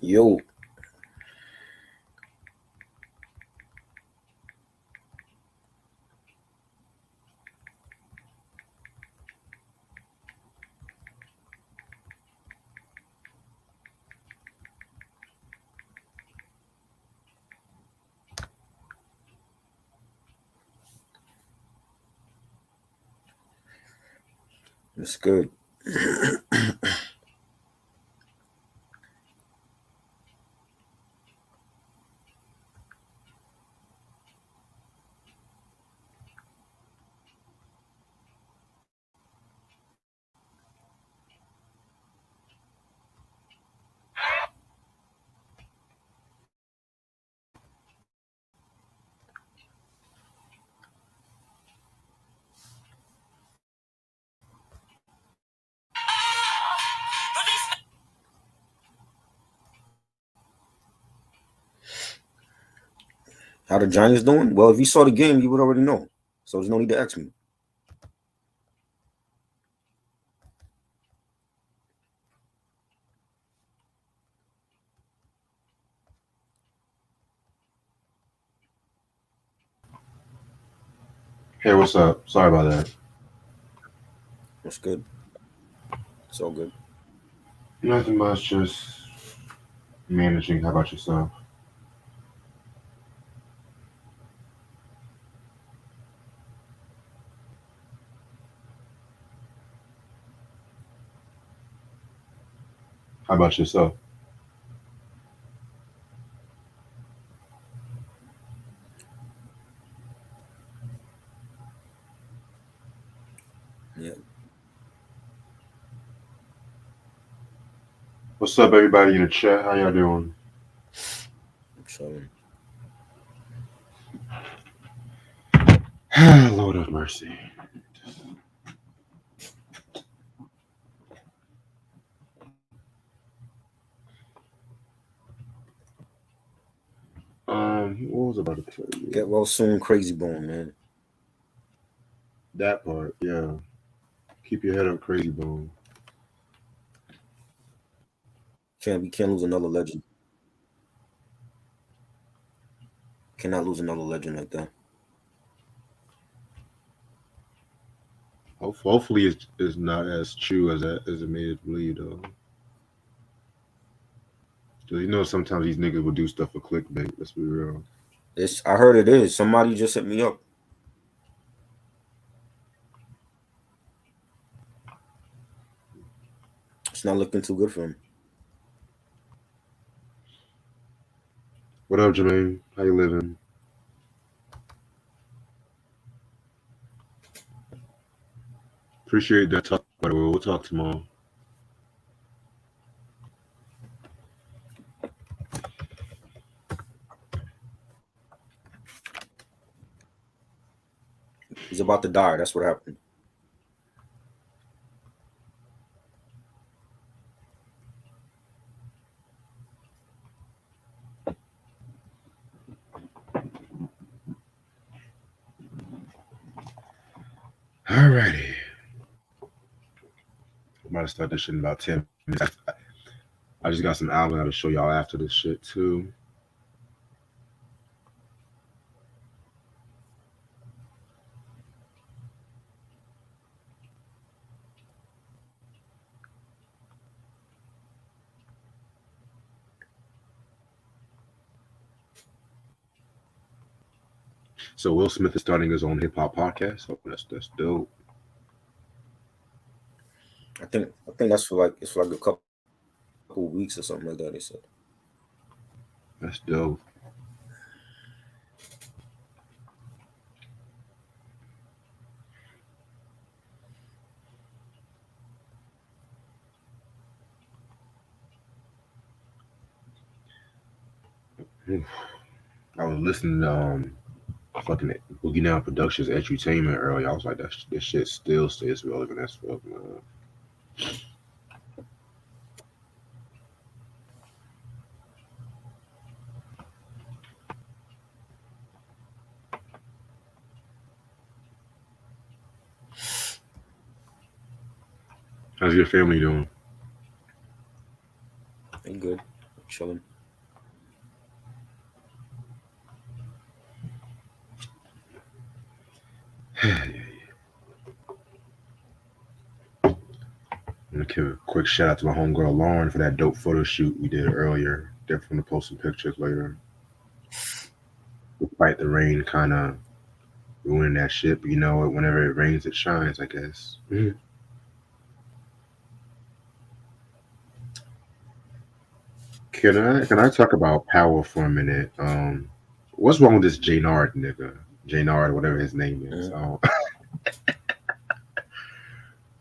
Yo. It's good. How the Giants doing? Well, if you saw the game, you would already know. So there's no need to ask me. Hey, what's up? Sorry about that. That's good. It's all good. Nothing much, just managing. How about yourself? How about yourself? Yeah. What's up, everybody in the chat? How y'all doing? So Lord have mercy. What was I about to tell you? get well soon, Crazy Bone, man. That part, yeah. Keep your head up, crazy bone. We can't lose another legend. Cannot lose another legend like that. Hopefully, it's not as true as it made it believe, though. Cause you know sometimes these niggas will do stuff for clickbait. Let's be real. I heard it is. Somebody just hit me up. It's not looking too good for him. What up, Jermaine? How you living? Appreciate that talk. By the way, we'll talk tomorrow. He's about to die. That's what happened. Alrighty. I'm about to start this shit in about 10 minutes. I just got some albums to show y'all after this shit too. So Will Smith is starting his own hip hop podcast. So that's dope. I think that's for like a couple weeks or something like that. They said. That's dope. I was listening to fucking Boogie Down Productions Edutainment earlier. I was like, that shit still stays relevant as fuck, man. How's your family doing? They good, chilling. I'm gonna give a quick shout out to my homegirl Lauren for that dope photo shoot we did earlier. Definitely post some pictures later. Despite the rain kind of ruining that shit, but you know what? Whenever it rains, it shines, I guess. Can I talk about power for a minute? What's wrong with this Jaynard nigga? Jaynard, whatever his name is.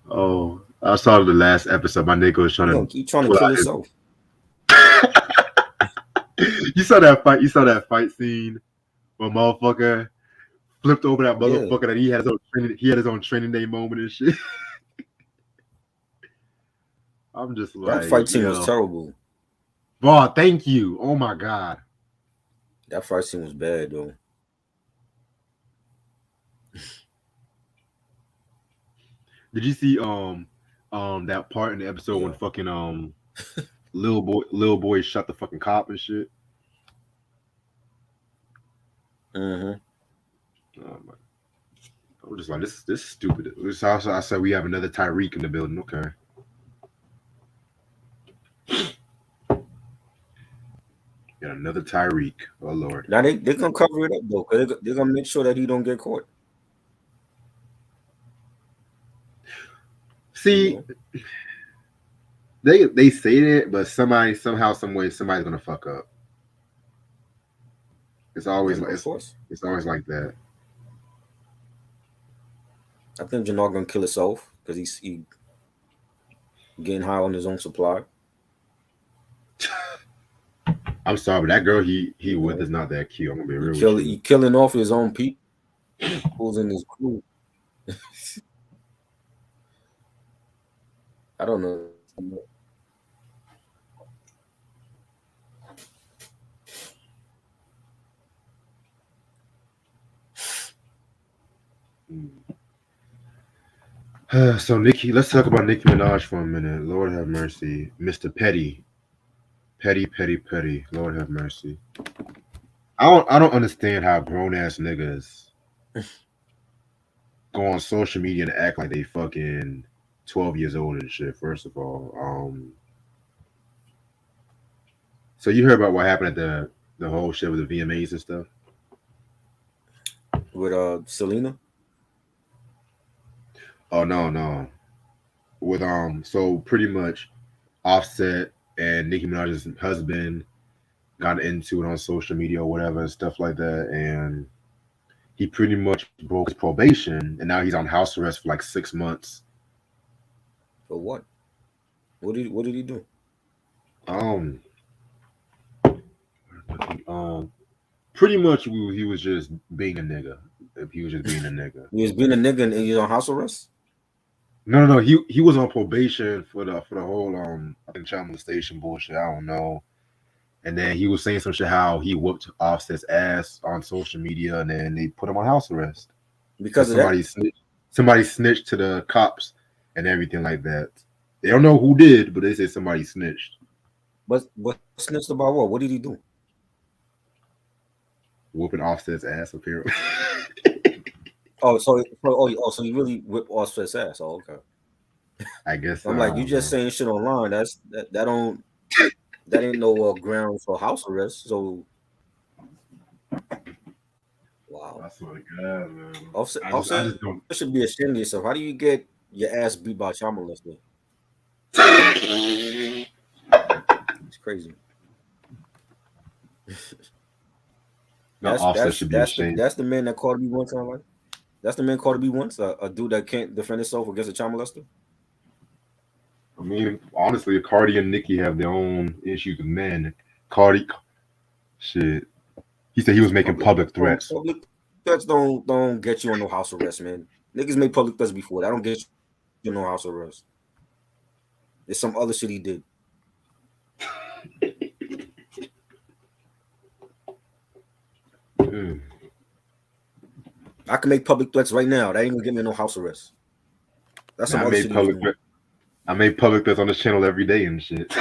Oh, I saw the last episode. My nigga was trying He trying to kill himself. You saw that fight. You saw that fight scene where motherfucker flipped over that motherfucker that he had his own training day moment and shit. I'm just like, that fight scene was terrible. Bro, thank you. Oh my god, that fight scene was bad though. Did you see that part in the episode when fucking little boy shot the fucking cop and shit? Mm-hmm. I'm just like, this is stupid. This also, I said we have another Tyreek in the building. Okay. Got another Tyreek. Oh Lord. Now they're gonna cover it up though, because they're gonna make sure that he don't get caught. See, they say that, but somehow, some way, somebody's gonna fuck up. It's always like it's always like that. I think Jaynard gonna kill himself because he getting high on his own supply. I'm sorry, but that girl he with is not that cute. I'm gonna be real with you. He killing off his own people. Who's in his crew? I don't know. So let's talk about Nicki Minaj for a minute. Lord have mercy, Mr. Petty. Lord have mercy. I don't understand how grown ass niggas go on social media and act like they fucking 12 years old and shit. First of all, so you heard about what happened at the whole shit with the VMAs and stuff with Selena? Oh no. With so pretty much Offset and Nicki Minaj's husband got into it on social media or whatever and stuff like that, and he pretty much broke his probation, and now he's on house arrest for like 6 months. For what? What did he do? Pretty much he was just being a nigga. He was just being a nigga. He was being a nigga and he's on house arrest? No. He was on probation for the whole I think child molestation bullshit. I don't know. And then he was saying some shit how he whooped Offset's ass on social media, and then they put him on house arrest because somebody snitched to the cops and everything like that. They don't know who did, but they say somebody snitched. But snitched about what? What did he do? Whooping Offset's ass, apparently. So he really whipped Offset's ass. Oh, okay. I guess I'm like, you just saying shit online. That ain't no ground for house arrest. So, wow. I swear to God, man. Offset, I Offset just don't. should be ashamed of yourself. How do you get your ass beat by a child molester? It's crazy. No, Offset should be ashamed. That's the man that called me once on like. That's the man called me once. A dude that can't defend himself against a child molester. I mean, honestly, Cardi and Nicki have their own issues with men. Cardi, shit. He said he was making public threats. Public threats don't get you on no house arrest, man. Niggas made public threats before. That don't get you on no house arrest. There's some other shit he did. I can make public threats right now. That ain't gonna get me no house arrest. That's some other shit. I made public threats on this channel every day and shit.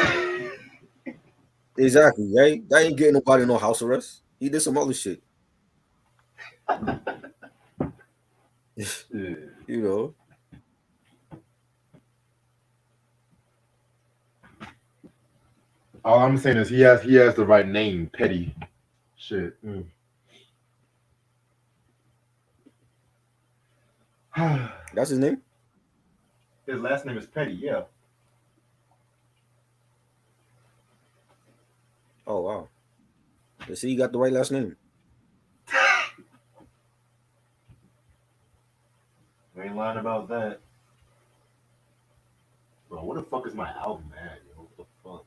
Exactly, right? That ain't getting nobody no house arrest. He did some other shit. You know. All I'm saying is he has the right name, Petty. Shit. That's his name? His last name is Petty, yeah. Oh wow. Let's see, you got the right last name. I ain't lying about that. Bro, what the fuck is my album at, yo? What the fuck?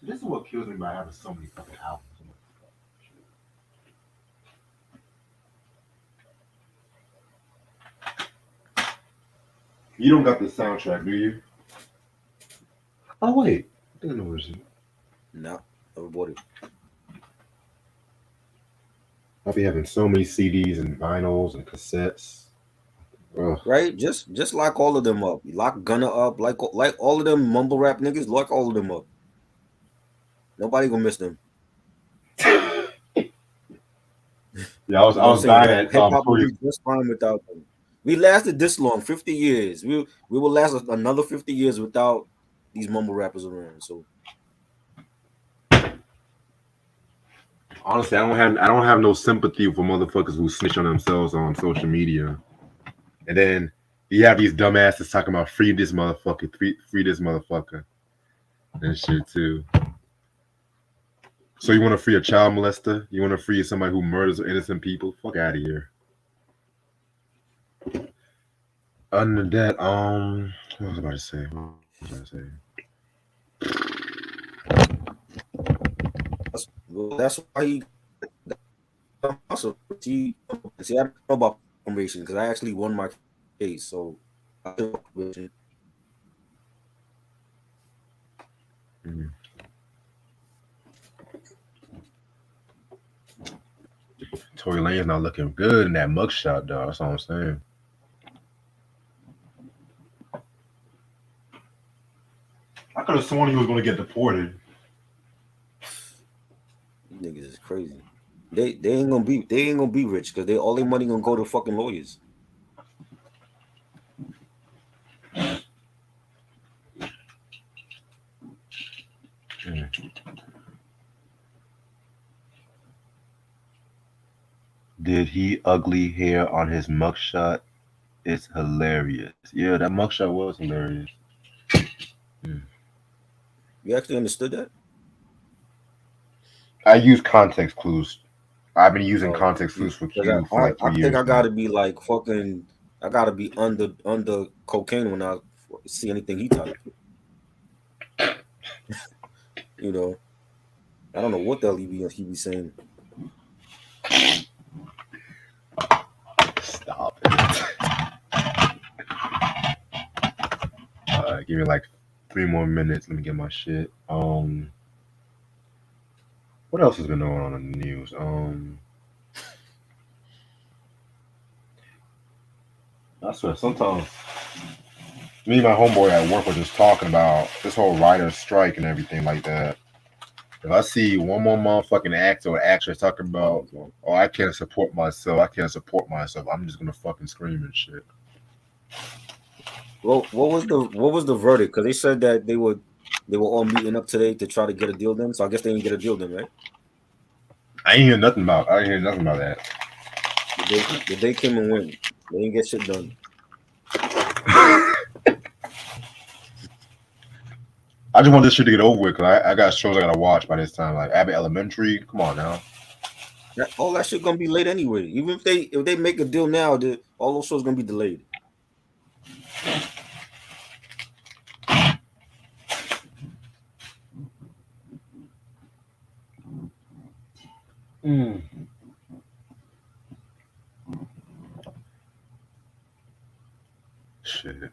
So this is what kills me by having so many fucking albums. You don't got the soundtrack, do you? Oh wait, I think I know what it is. No, never bought it. I'll be having so many CDs and vinyls and cassettes. Ugh. Right? Just lock all of them up. Lock Gunna up. Like all of them mumble rap niggas, lock all of them up. Nobody gonna miss them. Yeah, I was dying at hip-hop will be just fine without them. We lasted this long, 50 years. We will last another 50 years without these mumble rappers around. So honestly, I don't have no sympathy for motherfuckers who snitch on themselves on social media. And then you have these dumbasses talking about free this motherfucker, free this motherfucker. And shit too. So you want to free a child molester? You want to free somebody who murders innocent people? Fuck out of here. Other than that, what was I about to say? That's why he also see I don't know about information because I actually won my case, so I Tory Lane's not looking good in that mugshot, dog. That's all I'm saying. I could have sworn he was going to get deported. These niggas is crazy. They ain't gonna be rich because all their money gonna go to fucking lawyers. Did he ugly hair on his mugshot? It's hilarious. Yeah, that mugshot was hilarious. You actually understood that? I use context clues. I've been using context clues for Q for like 3 years. I think I gotta be like fucking. I gotta be under cocaine when I see anything he type. You know, I don't know what the hell he be saying. Stop it. Give me like 3 more minutes. Let me get my shit. What else has been going on in the news? I swear, sometimes me and my homeboy at work were just talking about this whole writer's strike and everything like that. If I see one more motherfucking actor or actress talking about, oh, I can't support myself, I'm just gonna fucking scream and shit. Well, what was the verdict? Because they said that they were all meeting up today to try to get a deal done. So I guess they didn't get a deal done, right? I ain't hear nothing about. I ain't hear nothing about that. The day came and went. They didn't get shit done. I just want this shit to get over with because I got shows I gotta watch by this time. Like Abbott Elementary. Come on now. All that shit gonna be late anyway. Even if they make a deal now, all those shows gonna be delayed. Shit.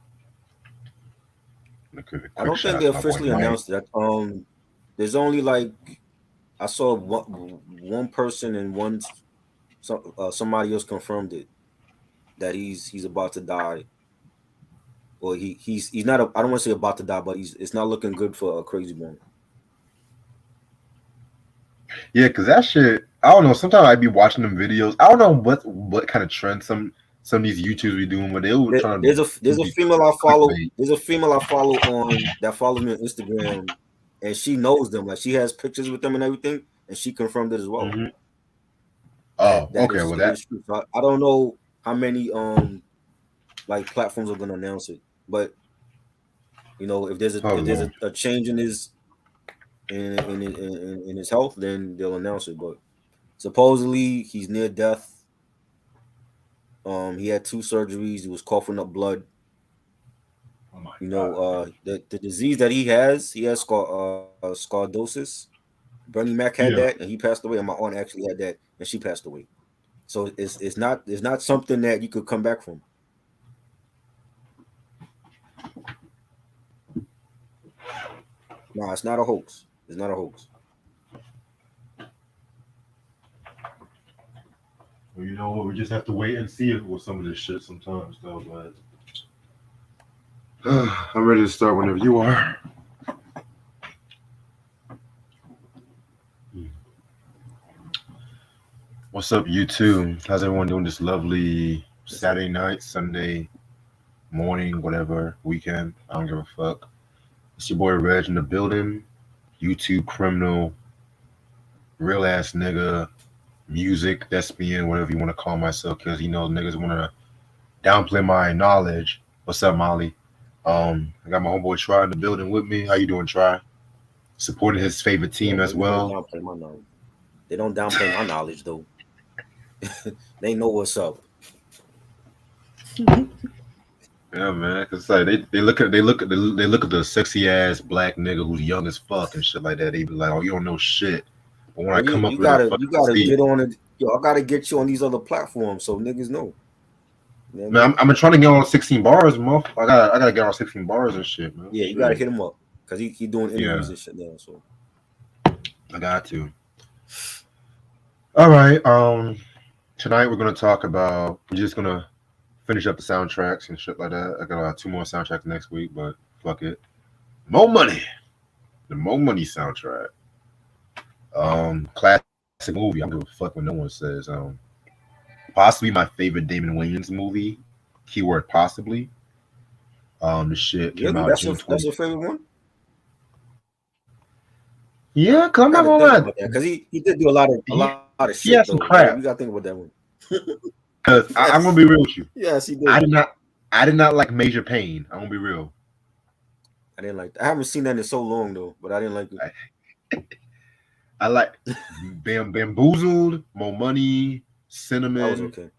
I don't think they officially announced that. There's only like I saw one person and somebody else confirmed it that he's about to die. Well, he's not. I don't want to say about to die, but it's not looking good for Crazy Bone. Yeah, because that shit. I don't know. Sometimes I be watching them videos. I don't know what kind of trend some of these YouTubers be doing, but they were trying There's a female I follow. clickbait. There's a female I follow that follows me on Instagram, and she knows them. Like she has pictures with them and everything, and she confirmed it as well. Mm-hmm. Oh, okay. Well, that is true. So I don't know how many like platforms are gonna announce it, but you know, if there's a change in his in his health, then they'll announce it. But supposedly he's near death. He had 2 surgeries. He was coughing up blood. Oh my you know, the disease that he has scardosis. Bernie Mac had that, and he passed away. And my aunt actually had that, and she passed away. So it's not something that you could come back from. No, it's not a hoax. It's not a hoax. Well, you know what? We just have to wait and see it with some of this shit sometimes, though. But I'm ready to start whenever you are. What's up, YouTube? How's everyone doing this lovely Saturday night, Sunday morning, whatever, weekend? I don't give a fuck. It's your boy Reg in the building. YouTube criminal, real ass nigga, music thespian, whatever you want to call myself, because you know niggas want to downplay my knowledge. What's up, Molly? I got my homeboy Try in the building with me. How you doing, Try? Supporting his favorite team as well. They don't downplay my knowledge though. They know what's up. Yeah, man. Cause like they look at the sexy ass black nigga who's young as fuck and shit like that. They be like, oh, you don't know shit. But when I come up, you gotta get on it. Yo, I gotta get you on these other platforms so niggas know. Yeah, man, I'm trying to get on 16 bars, month. I gotta get on 16 bars and shit, man. Yeah, you gotta hit him up because he doing interviews and shit now. So I got to. All right. Tonight we're gonna talk about. We're just gonna finish up the soundtracks and shit like that. I got 2 more soundtracks next week, but fuck it. Mo Money, the Mo Money soundtrack. Classic movie. I don't give a fuck when no one says. Possibly my favorite Damon Wayans movie. Keyword possibly. The shit came out June 20th. That's your favorite one? Yeah, cause I'm not gonna lie. Because he did do a lot of shit. He had some crap. You gotta think about that one. Cause I'm gonna be real with you. Yes, he did. I did not like Major Pain. I'm gonna be real. I didn't like that. I haven't seen that in so long though, but I didn't like it. I like Bamboozled, Mo Money, Cinnamon. That was okay.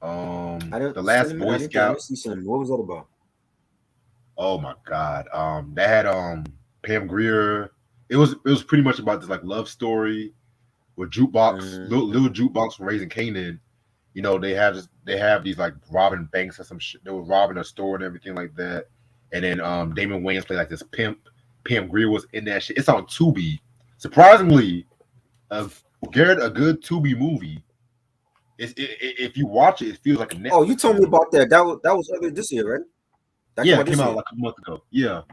The Last Boy Scout. What was that about? Oh my god. That had Pam Grier. It was pretty much about this like love story with Jukebox, little Jukebox from Raising Kanan. You know, they have these like robbing banks or some shit. They were robbing a store and everything like that. And then Damon Wayans played like this pimp. Pam Grier was in that shit. It's on Tubi. Surprisingly, a good Tubi movie. If you watch it, it feels like a Netflix. Oh, you told me about that. That was earlier this year, right? It came out like a month ago. Yeah.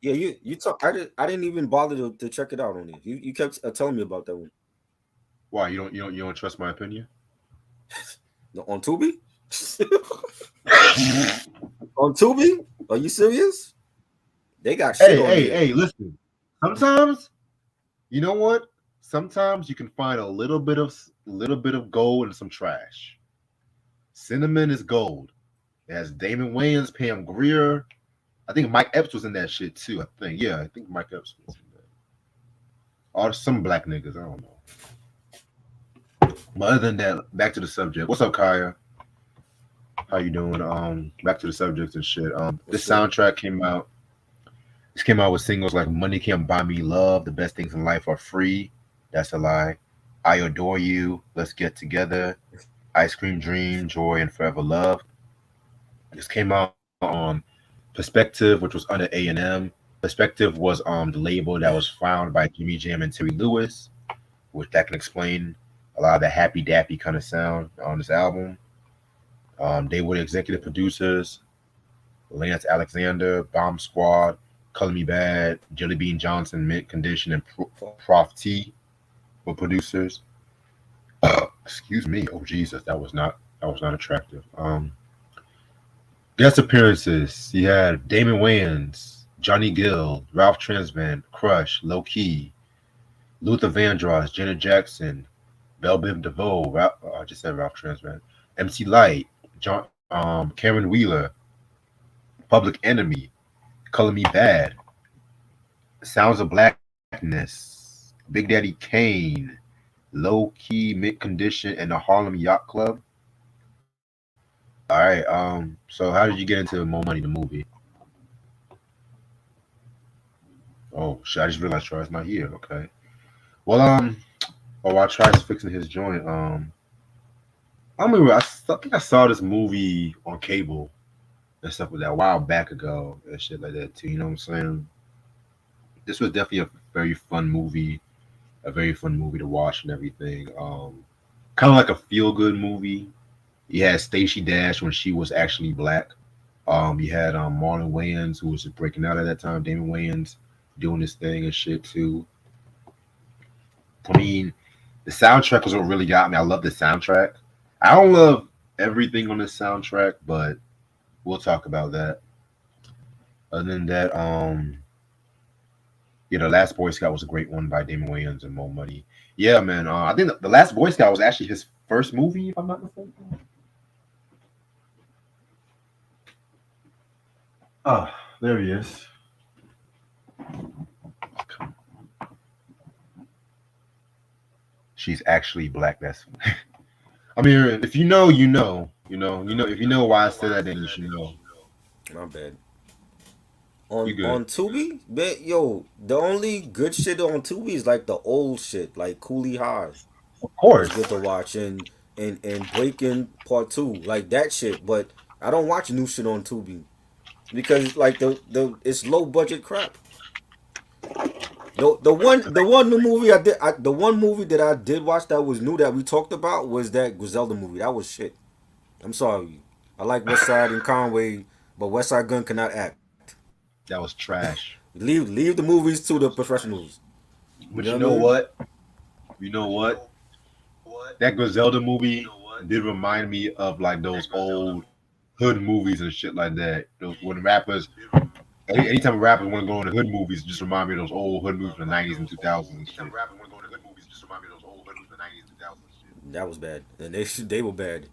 Yeah, you talk. I didn't even bother to check it out on it. You kept telling me about that one. Why you don't trust my opinion? On Tubi? On Tubi? Are you serious? They got shit on there. Hey, listen. Sometimes, you know what? sometimes you can find a little bit of gold and some trash. Cinnamon is gold. It has Damon Wayans, Pam Grier. I think Mike Epps was in that shit too. I think Mike Epps was in that. Or some black niggas. I don't know. But other than that, back to the subject. What's up, Kaya? How you doing? Back to the subject and shit. This What's up? soundtrack came out. This came out with singles like "Money Can't Buy Me Love," "The Best Things in Life Are Free," "That's a Lie," "I Adore You," "Let's Get Together," "Ice Cream Dream," "Joy," and "Forever Love." This came out on Perspective, which was under A&M. Perspective was the label that was founded by Jimmy Jam and Terry Lewis, which that can explain a lot of the happy dappy kind of sound on this album. They were the executive producers. Lance Alexander, Bomb Squad, Color Me Bad, Jelly Bean Johnson, Mint Condition, and Prof T were producers. Excuse me. Oh Jesus, that was not attractive. Guest appearances. You had Damon Wayans, Johnny Gill, Ralph Tresvant, Crush, Low Key, Luther Vandross, Janet Jackson, Belle Biv DeVoe. I just said Ralph Tresvant. MC Light, Karen Wheeler, Public Enemy, Color Me Bad, Sounds of Blackness, Big Daddy Kane, Low Key, Mint Condition, and the Harlem Yacht Club. All right. So how did you get into More Money the movie? Oh shit! I just realized Troy's not here. Okay. Well, while Troy's fixing his joint, I remember think I saw this movie on cable and stuff like that a while back ago and shit like that too. You know what I'm saying? This was definitely a very fun movie to watch and everything. Kind of like a feel good movie. You had Stacey Dash when she was actually black. You had Marlon Wayans who was just breaking out at that time. Damon Wayans doing his thing and shit too. I mean, the soundtrack was what really got me. I love the soundtrack. I don't love everything on this soundtrack, but we'll talk about that. Other than that, yeah, the Last Boy Scout was a great one by Damon Wayans and Mo Money. Yeah, man. I think the Last Boy Scout was actually his first movie, if I'm not mistaken. Oh, there he is. She's actually black. That's. I mean, if you know, you know, you know. If you know why I said that, then you should know. My bad. You On good? Tubi, man, yo, the only good shit on Tubi is like the old shit, like Coolie High Of is course. good to watch, and Breaking Part Two, like that shit. But I don't watch new shit on Tubi because like the it's low budget crap. The one new movie the one movie that I did watch that was new that we talked about was that Griselda movie. That was shit. I'm sorry. I like West Side and Conway, but West Side Gun cannot act. That was trash. Leave the movies to the professionals. You But know you what I know mean? what? You know what? That Griselda movie did remind me of like those old hood movies and shit like that. Those when rappers, anytime a rapper want to go into hood movies, it just remind me of those old hood movies from the '90s and 2000s and shit. That was bad, and they were bad.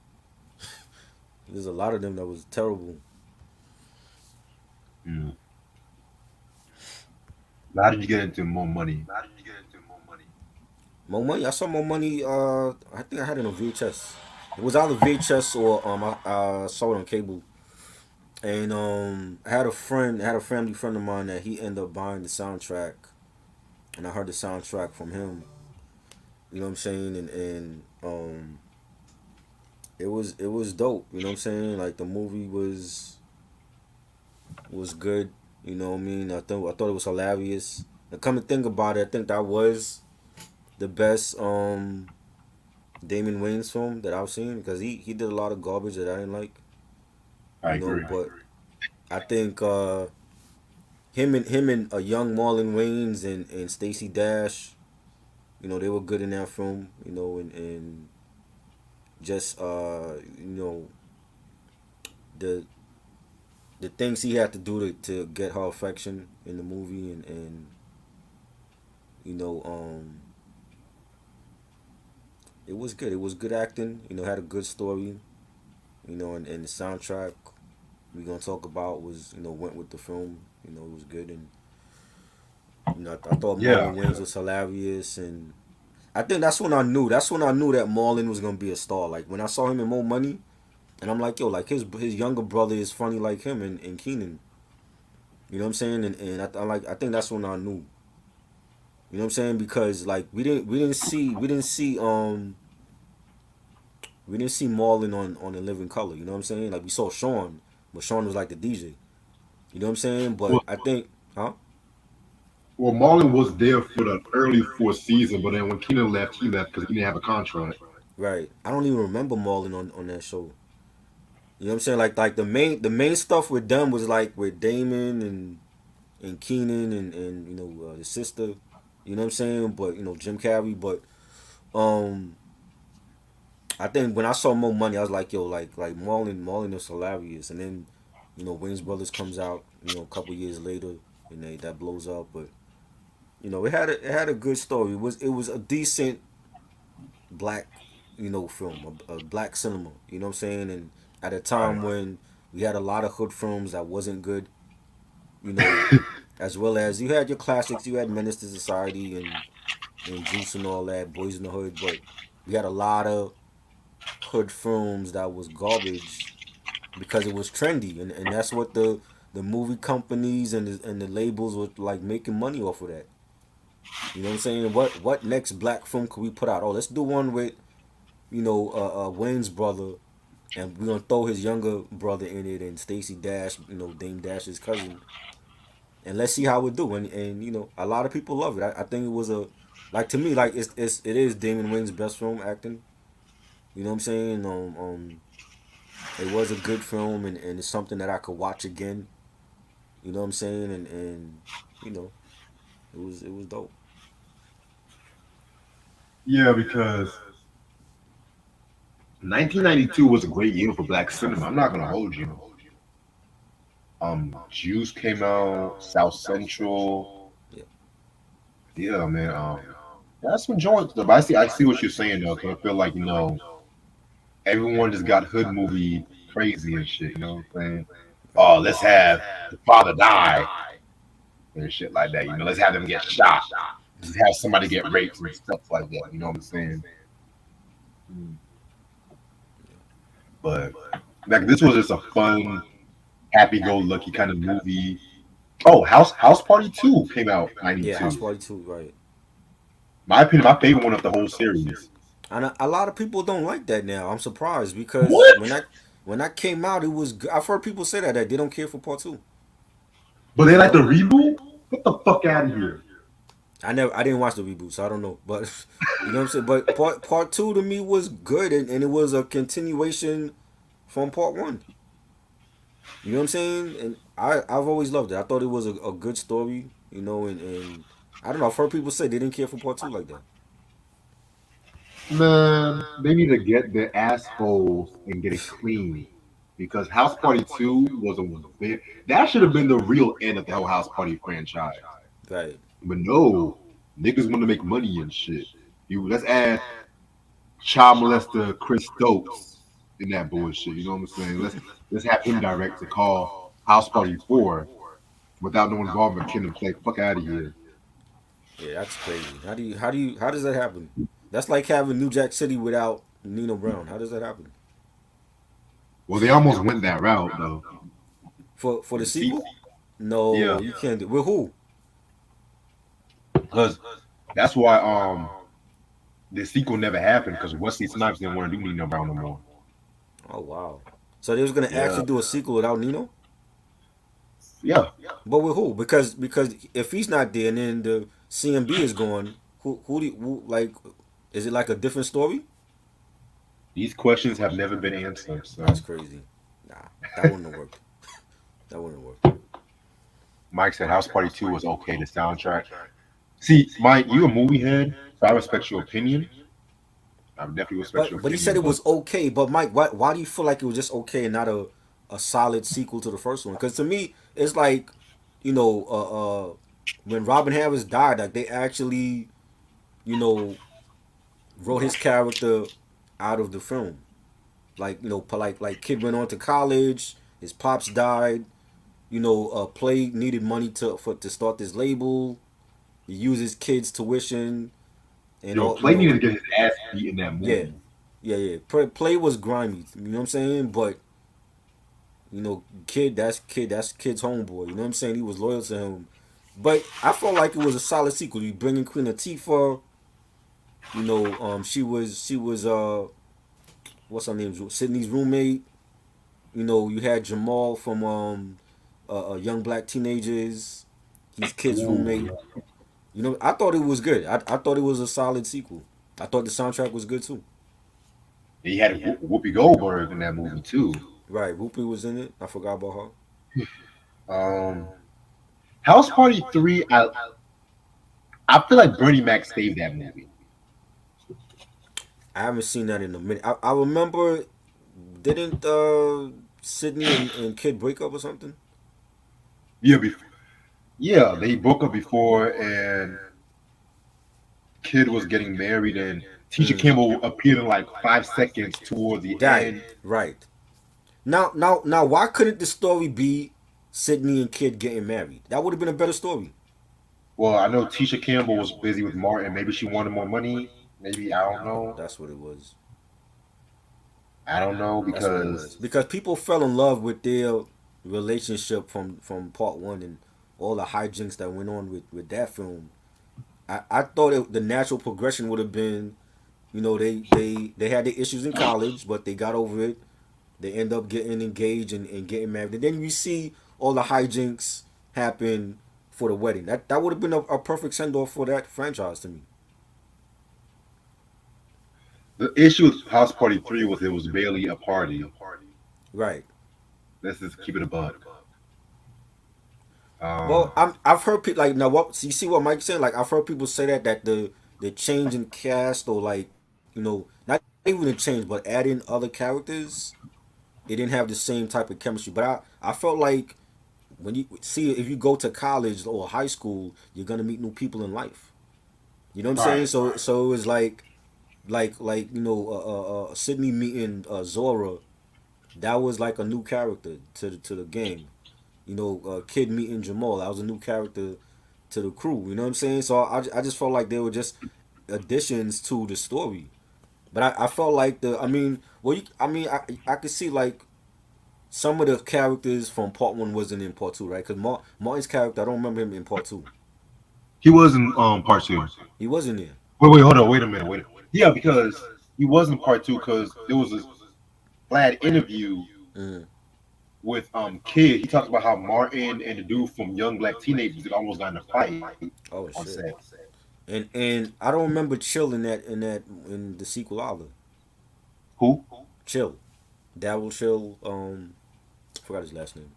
There's a lot of them that was terrible. Mm. How did you get into More Money? More money. I saw more money. I think I had it on VHS. It was either VHS or I saw it on cable. And I had a family friend of mine that he ended up buying the soundtrack, and I heard the soundtrack from him. You know what I'm saying? And it was dope. You know what I'm saying? Like the movie was good. You know what I mean? I thought it was hilarious. And come to think about it, I think that was the best Damon Wayans film that I've seen because he did a lot of garbage that I didn't like. I You know, agree. but I think him and a young Marlon Wayans and Stacey Dash, you know, they were good in that film. You know, and just the the things he had to do to get her affection in the movie and you know It was good. It was good acting. Had a good story. And the soundtrack we're gonna talk about was went with the film. It was good, and I thought Yeah, Marlon Wayans was hilarious, and I think that's when I knew. That's when I knew that Marlon was gonna be a star. Like when I saw him in More Money, and I'm like, yo, like his younger brother is funny like him and Keenan. You know what I'm saying? And I think that's when I knew. You know what I'm saying? Because like we didn't see Marlon on In Living Color. You know what I'm saying? Like we saw Sean, but Sean was like the DJ. You know what I'm saying? But well, I think, huh? well, Marlon was there for the early fourth season, but then when Keenan left, he left because he didn't have a contract. Right. I don't even remember Marlon on that show. You know what I'm saying? Like the main stuff with them was like with Damon and Keenan and the sister. You know what I'm saying? But Jim Carrey. But um, I think when I saw More Money, I was like, yo, like Marlon is hilarious. And then Wayne's Brothers comes out a couple years later, and that blows up. But it had a good story. It was a decent black film, a black cinema. You know what I'm saying? And at a Right. time when we had a lot of hood films that wasn't good, you know, as well as you had your classics. You had Menace to Society and Juice and all that, Boys in the Hood. But we had a lot of hood films that was garbage because it was trendy, and that's what the movie companies and the labels were like making money off of that. You know what I'm saying? What next black film could we put out? Oh, let's do one with Wayne's brother, and we're gonna throw his younger brother in it, and Stacey Dash, Dame Dash's cousin, and let's see how it do. And a lot of people love it. I think it was like to me, like it is Damon Wayne's best film acting. You know what I'm saying? It was a good film, and it's something that I could watch again. You know what I'm saying? And you know, it was dope. Yeah, because 1992 was a great year for black cinema. I'm not gonna hold you. Juice came out, South Central. Yeah, Yeah, man. That's some joints though. But I see what you're saying though. 'Cause I feel like everyone just got hood movie crazy and shit. You know what I'm saying? right. Oh, let's have the father die and shit like that. Let's have them get shot. Let's have somebody get raped and stuff like that. You know what I'm saying? But like this was just a fun, happy-go-lucky kind of movie. Oh, House Party 2 came out Yeah, House '92. Party 2, right. My opinion, my favorite one of the whole series. And a lot of people don't like that now. I'm surprised because What? when that came out, it was. I've heard people say that they don't care for part two. But they like the reboot? Get the fuck out of here. I didn't watch the reboot, so I don't know. But you know what I'm saying. But part two to me was good, and it was a continuation from part one. You know what I'm saying? And I've always loved it. I thought it was a good story. And I don't know. I've heard people say they didn't care for part two like that. Man, they need to get their assholes and get it clean. Because House Party 2 was that should have been the real end of the whole House Party franchise. Right. But no, niggas want to make money and shit. Let's add child molester Chris Stokes in that bullshit. You know what I'm saying? Let's have him direct to call House Party 4 without no involvement. Kid and play. Fuck out of here. Yeah, that's crazy. How does that happen? That's like having New Jack City without Nino Brown. How does that happen? Well, they almost went that route though. For the The sequel. sequel? No, Yeah, you can't do. With who? because that's why the sequel never happened because Wesley Snipes didn't want to do Nino Brown no more. Oh wow. So they was gonna Yeah, actually do a sequel without Nino? yeah. But with who? Because if he's not there and then the CMB is gone, like is it like a different story? These questions have never been answered. That's So crazy. Nah, that wouldn't have worked. That wouldn't have worked. Mike said House Party 2 was okay. The soundtrack. See, Mike, you a movie head, so I respect your opinion. I definitely respect your But he said opinion, it but was okay. But Mike, why do you feel like it was just okay and not a solid sequel to the first one? Because to me, it's like, you know, when Robin Harris died, like they actually, you know, wrote his character out of the film. Like like kid went on to college. His pops died. Play needed money to start this label. He uses kids' tuition and Yo, all. Play needed to get his ass beat in that Yeah, movie. yeah. Play was grimy. You know what I'm saying? But that's kid's homeboy. You know what I'm saying? He was loyal to him. But I felt like it was a solid sequel. You bring in Queen Latifah. She was what's her name? Sydney's roommate. You had Jamal from Young Black Teenagers. He's kid's roommate. I thought it was good. I thought it was a solid sequel. I thought the soundtrack was good too. He had Whoopi Goldberg in that movie too. Right, Whoopi was in it. I forgot about her. Um, House Party 3. I feel like Bernie Mac saved that movie. I haven't seen that in a minute. I remember, didn't Sydney and Kid break up or something? Yeah, yeah, they broke up before, and Kid was getting married, and Tisha Campbell appeared in like 5 seconds toward the end. Right. Now, why couldn't the story be Sydney and Kid getting married? That would have been a better story. Well, I know Tisha Campbell was busy with Martin. Maybe she wanted more money. Maybe, I don't know. That's what it was. I don't know because people fell in love with their relationship from part one and all the hijinks that went on with that film. I thought the natural progression would have been, they had the issues in college, but they got over it. They end up getting engaged and getting married, and then you see all the hijinks happen for the wedding. That would have been a perfect send off for that franchise to me. the issue with House Party 3 was it was barely a party. Right. Let's just keep it a buck. Well, I've heard people like now. What you see? What Mike's saying? Like I've heard people say that the change in cast or like not even the change, but adding other characters, it didn't have the same type of chemistry. But I felt like when you see if you go to college or high school, you're gonna meet new people in life. You know what I'm saying? So it was like Sydney meeting Zora. That was like a new character to the gang. Kid meeting Jamal. That was a new character to the crew. You know what I'm saying? So I just felt like they were just additions to the story. But I felt like I could see like some of the characters from part one wasn't in part two, right? Because Martin's character, I don't remember him in part two. He was in part 2. He wasn't there. Wait, hold on, wait a minute. Yeah, because he was in part 2 because there was this Vlad interview with Kid. He talked about how Martin and the dude from Young Black Teenagers almost got in a fight. Oh shit! And I don't remember Chill in the sequel either. Who? Chill, Dabble Chill. Forgot his last name.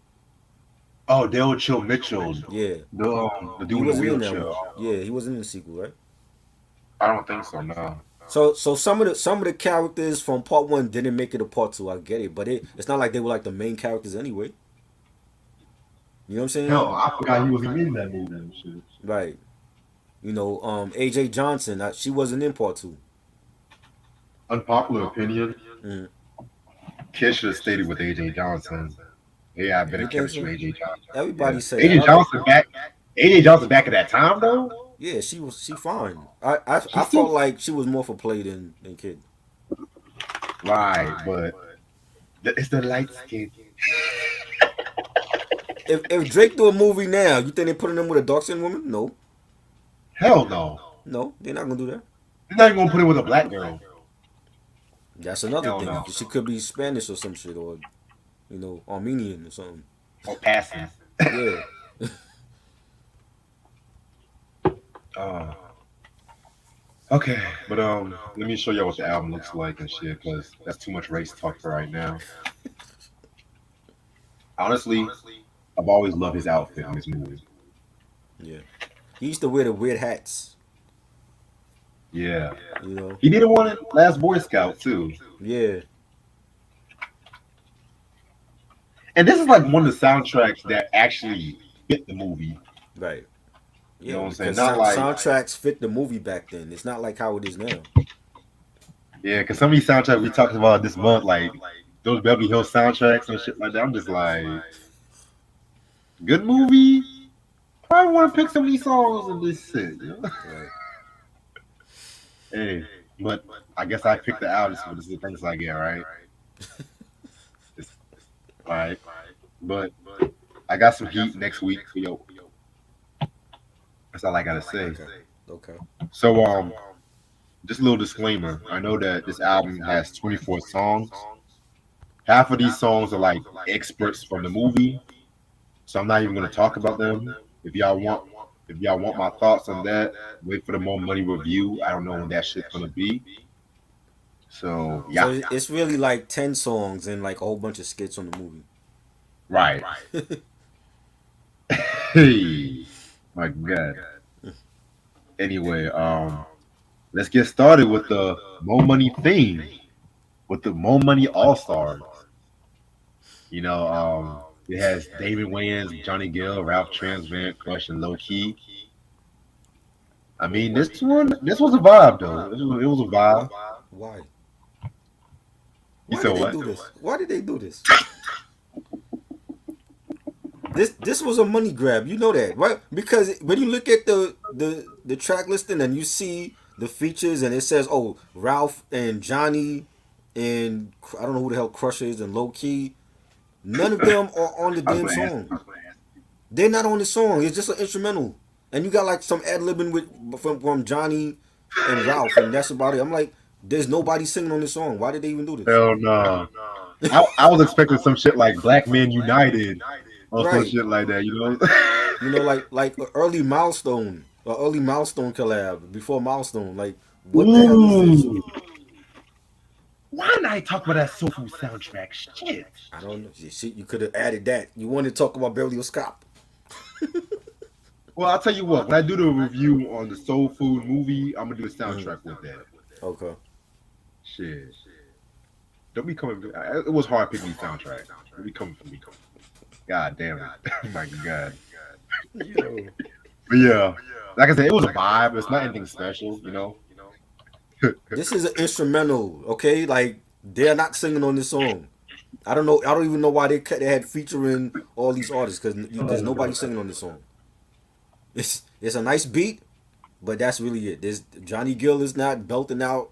Oh, Dale Chill Mitchell. Yeah, the dude in the wheelchair. Yeah, he wasn't in the sequel, right? I don't think so. No. So some of the characters from part one didn't make it to part two. I get it, but it's not like they were like the main characters anyway. You know what I'm saying? Hell, I forgot he was in that movie and shit. Right. AJ Johnson, she wasn't in part two. Unpopular opinion. Kid should have stayed with AJ Johnson. Yeah, I've been a chemistry with AJ Johnson. Everybody said AJ Johnson back. AJ Johnson back at that time though. Yeah, she fine. I felt like she was more for play than Kid. Right, but it's the light skin. If Drake do a movie now, you think they're putting him with a dark skinned woman? No. Hell no. No, they're not gonna do that. They're not even gonna put him with a black girl. That's another thing. No. She could be Spanish or some shit, or Armenian or something. Or passing. Yeah. Okay, but let me show y'all what the album looks like and shit, because that's too much race talk for right now. Honestly, I've always loved his outfit in this movie. Yeah, he used to wear the weird hats. Yeah, he did one in Last Boy Scout too. Yeah, and this is like one of the soundtracks that actually fit the movie. Right. Yeah, you know what I'm saying? Not like soundtracks fit the movie back then. It's not like how it is now. Yeah, because some of these soundtracks we talked about this month, like those Beverly Hills soundtracks and shit like that. I'm just like, good movie. I want to pick some of these songs and this shit. You know? Right. Hey, but I guess I picked the album, so this is the things I get, right? It's, all right, but I got some heat next week. Yo, that's all I gotta say. Okay. So, just a little disclaimer. I know that this album has 24 songs. Half of these songs are like experts from the movie, so I'm not even gonna talk about them. If y'all want, if y'all want my thoughts on that, wait for the More Money review. I don't know when that shit's gonna be. So So yeah, it's really like 10 songs and like a whole bunch of skits on the movie. right. Hey, my God. Anyway, let's get started with the More Money theme, with the More Money All Stars. You know, it has David Wayans, Johnny Gill, Ralph Transvant, Crush, and Low Key. I mean, this was a vibe though. It was a vibe. Why? You Why said did they what? do this? Why did they do this? This was a money grab. You know that, right? Because when you look at the track listing and you see the features and it says, oh, Ralph and Johnny and I don't know who the hell Crush is and Low Key. None of them are on the I was damn gonna ask. song. They're not on the song. It's just an instrumental. And you got like some ad libbing with from Johnny and Ralph, and that's about it. I'm like, there's nobody singing on this song. Why did they even do this? Hell no. I was expecting some shit like Black Men United or some Right. shit like that. You know? You know, like an early milestone, or early milestone collab before milestone. Like, what the hell is this? Ooh. Why didn't I talk about that Soul Food soundtrack? Shit. I don't know. Shit, you could have added that. You wanted to talk about Beverly Hills Cop. Well, I'll tell you what. When I do the review on the Soul Food movie, I'm gonna do a soundtrack with that. Okay. Shit. Don't be coming. It was hard picking these soundtracks. Don't be coming for me. God damn it. My God. Yo. But yeah, like I said, it was a vibe. It's not anything special, you know. This is an instrumental, okay? Like they're not singing on this song. I don't know. I don't even know why they had featuring all these artists because there's nobody singing on this song. It's a nice beat, but that's really it. There's Johnny Gill is not belting out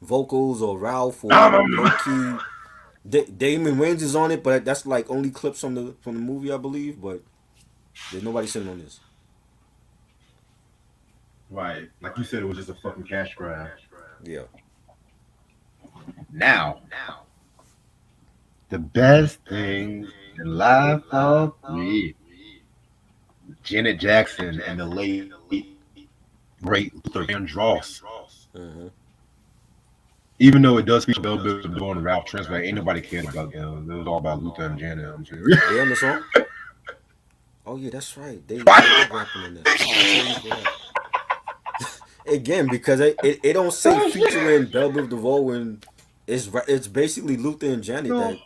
vocals or Ralph or Low Key. Damon Wayans is on it, but that's like only clips from the movie, I believe. But there's nobody singing on this. Right. Like you said, it was just a fucking cash grab. Yeah. Now, the best thing in life of me, Janet Jackson and the late great Luther Vandross. Mm-hmm. Even though it does feature Bell Biv DeVoe and Ralph Transvant, ain't nobody cared about them. It was all about Luther and Janet. I'm sure. They on the song? Oh yeah, that's right. They rapping in this. Again, because it don't say featuring Bell Biv DeVoe and it's basically Luther and Janet that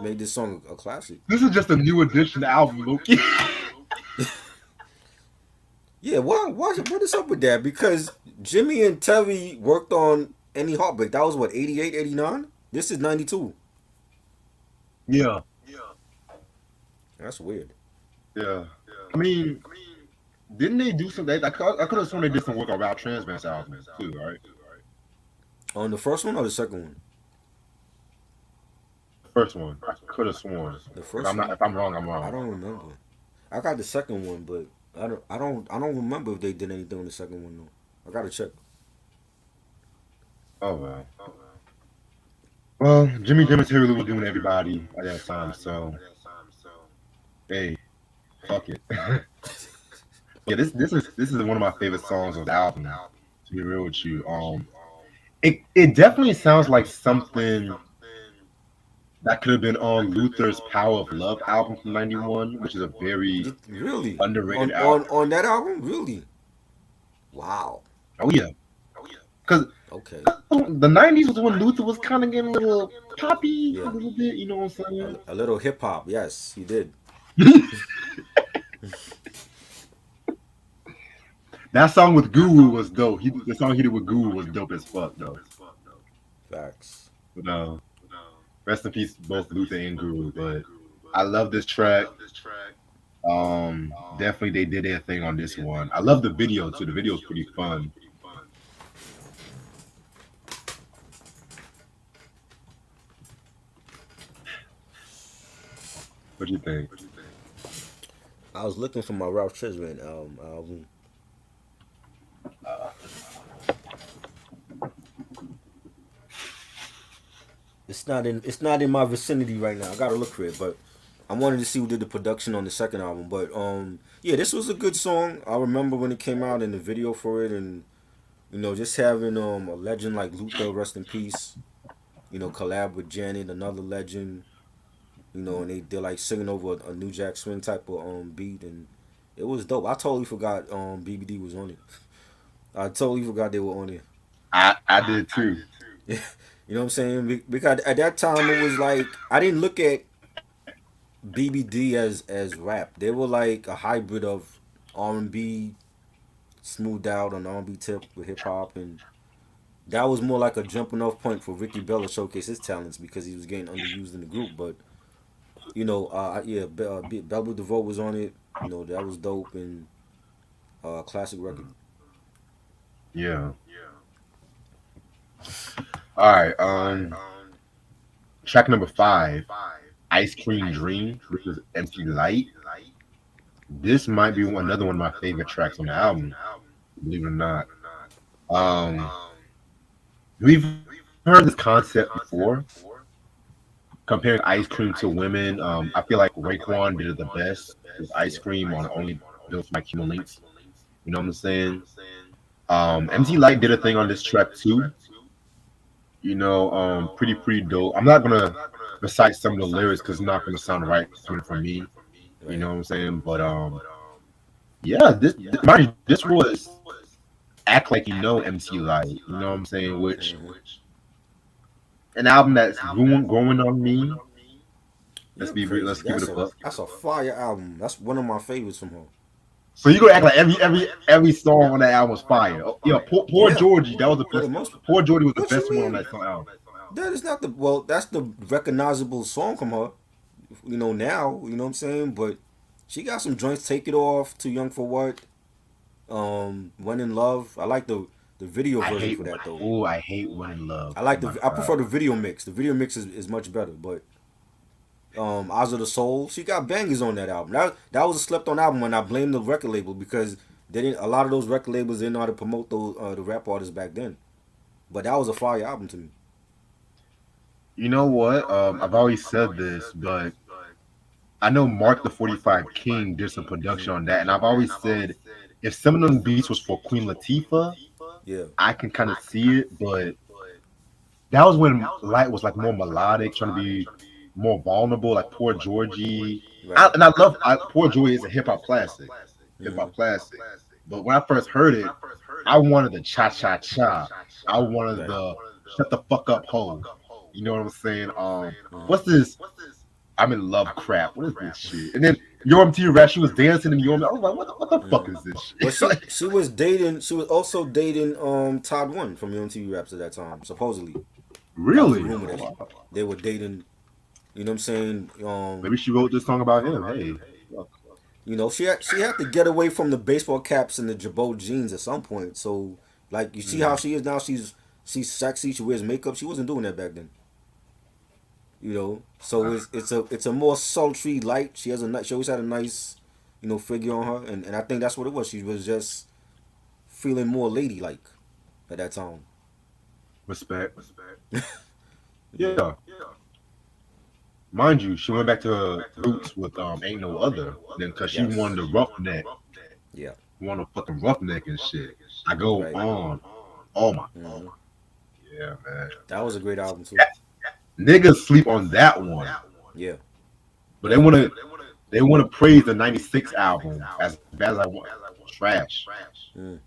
made this song a classic. This is just a new edition album, Loki. Yeah, what is up with that? Because Jimmy and Terry worked on Any Heartbreak. That was what, 88, 89? This is 92. Yeah. That's weird. Yeah. I mean, didn't they do something? I could have sworn they did some work on Ralph Transvant's album too, right? On the first one or the second one? First one. I could have sworn. The If first I'm one? not, if I'm wrong, I'm I wrong. don't remember. I got the second one, but I don't remember if they did anything on the second one though. I gotta check. Oh well. Well, Jimmy Jim and Terry Lou were doing everybody at that time, so hey, fuck it. Yeah, this is one of my favorite songs of the album. To be real with you, it definitely sounds like something that could have been on Luther's Power of Love album from '91, which is a very Really? underrated on album. on that album? Really? Wow. Oh yeah, because Okay. the '90s was when Luther was kind of getting a little poppy, Yeah. a little bit. You know what I'm saying? A little hip hop. Yes, he did. That song with Guru was dope. The song he did with Guru was dope as fuck, though. Facts. But rest in peace, both Luther and Guru. But I love this track. Definitely they did their thing on this one. I love the video too. The video is pretty fun. What do you think? I was looking for my Ralph Tresvant album. It's not in my vicinity right now. I gotta look for it, but I wanted to see who did the production on the second album. But yeah, this was a good song. I remember when it came out in the video for it, and just having a legend like Luther, rest in peace. Collab with Janet, another legend. And they're like singing over a New Jack Swing type of beat, and it was dope. I totally forgot BBD was on it. I totally forgot they were on it. I did too. You know what I'm saying? Because at that time it was like I didn't look at BBD as rap. They were like a hybrid of R&B, smoothed out on R&B tip with hip hop, and that was more like a jumping off point for Ricky Bell to showcase his talents because he was getting underused in the group. But yeah, Bell DeVoe was on it. That was dope and classic record. Yeah. All right. Track number 5, Ice Cream Dream. This is MC Light. This might be another one of my favorite tracks on the album. Believe it or not. We've heard this concept before, comparing ice cream to women. I feel like Raekwon did it the best with Ice Cream on Only Built My Human Links. You know what I'm saying? MC Light did a thing on this track too. Pretty dope. I'm not gonna recite some of the lyrics because it's not gonna sound right coming from me. You know what I'm saying? But yeah, this was Act Like You Know MC Light. You know what I'm saying? Which an album that's growing on me. Let's keep it up. That's a fire album. That's one of my favorites from her. So you gonna act like every song on that album was fire? Yeah, Poor Georgie, that was the best. Poor Georgie was the best one on that song album. That is not that's the recognizable song from her. Now, you know what I'm saying? But she got some joints. Take It Off, Too Young for What, When in Love. I like the video version for that though. Oh, I hate When in Love. I prefer the video mix. The video mix is much better, but Eyes of the Soul, she got bangers on that album. That was a slept on album, and I blame the record label because a lot of those record labels didn't know how to promote the rap artists back then. But that was a fire album to me. You know what? I've always said this, but I know Mark the 45 King did some production on that, and I've always said if some of them beats was for Queen Latifah, yeah, I can kind of see it, but that was when Light was like more melodic, trying to be more vulnerable, like Poor Georgie. Right. I love Poor Georgie is a hip hop classic. But when I first heard it, I wanted the cha cha cha. I wanted the shut the fuck up ho. You know what I'm saying? What's this? I'm in love crap. What is this shit? And then Yo MTV Rap, she was dancing in Yo MTV. I was like, what the fuck is this shit? Well, she was dating. She was also dating Todd One from Yo MTV Raps at that time, supposedly. Really? They were dating. You know what I'm saying? Maybe she wrote this song about him. Hey. She had to get away from the baseball caps and the Jabot jeans at some point. So, like, you see how she is now. She's sexy. She wears makeup. She wasn't doing that back then. So it's a more sultry Light. She always had a nice, figure on her, and I think that's what it was. She was just feeling more ladylike at that time. Respect. Yeah. Mind you, she went back to her roots with Ain't No Other, then because she wanted the roughneck. Yeah. Wanted a fucking roughneck and shit. I go on. Oh my god. Yeah, man. That was a great album too. Niggas sleep on that one. Yeah. But they wanna praise the '96 album as bad as I want. Trash. I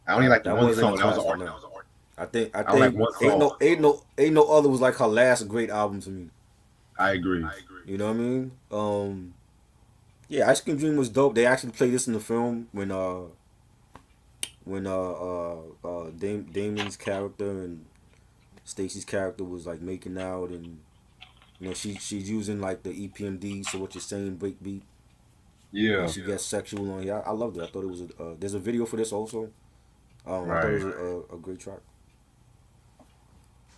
only like that one song. That was an art. I think Ain't No Other was like her last great album to me. I agree. You know what I mean? Yeah, Ice Cream Dream was dope. They actually played this in the film when Damon's character and Stacy's character was like making out, and she's using like the EPMD. So what you're saying, breakbeat. Yeah. And she gets sexual on here. I loved it. I thought it was there's a video for this also. I thought it Right. was a great track.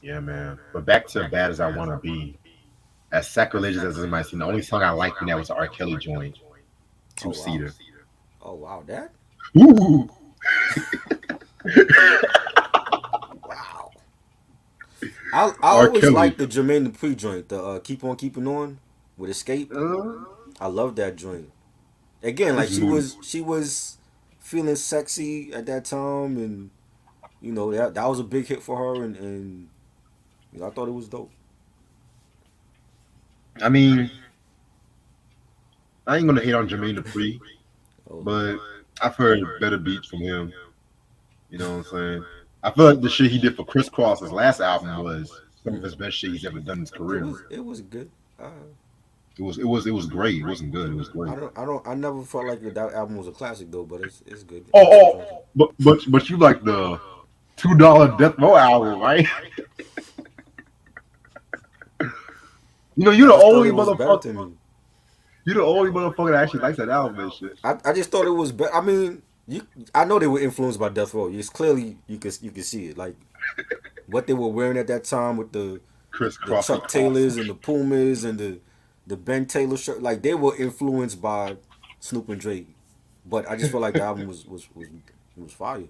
Yeah, man. But back to Bad As I Wanna Be. As sacrilegious as it might seem, the only song I liked in that was the R. Kelly joint, Oh, Two wow. Seater. Oh wow, that Ooh. wow. I R. always Kelly. liked the Jermaine Dupri joint, the Keep On Keeping On with Escape. Uh, I love that joint. Again, like It's moody. she was feeling sexy at that time, and that was a big hit for her, and I thought it was dope. I mean, I ain't gonna hate on Jermaine Dupri, Oh, but I've heard better beats from him. You know what I'm saying? I feel like the shit he did for Criss Cross, his last album, was some of his best shit he's ever done in his career. it was good. It was great. It wasn't good. It was great. I never felt like that album was a classic though, but it's good. But you like the $2 Death Row album, right? You're the I just thought only it was better motherfucker. to me. You're the only motherfucker that actually likes that album and shit. I just thought it was better. I mean, I know they were influenced by Death Row. It's clearly you can see it, like what they were wearing at that time with the Criss Cross. Chuck Taylors and the Pumas and the Ben Taylor shirt. Like they were influenced by Snoop and Dre, but I just felt like the album was fire.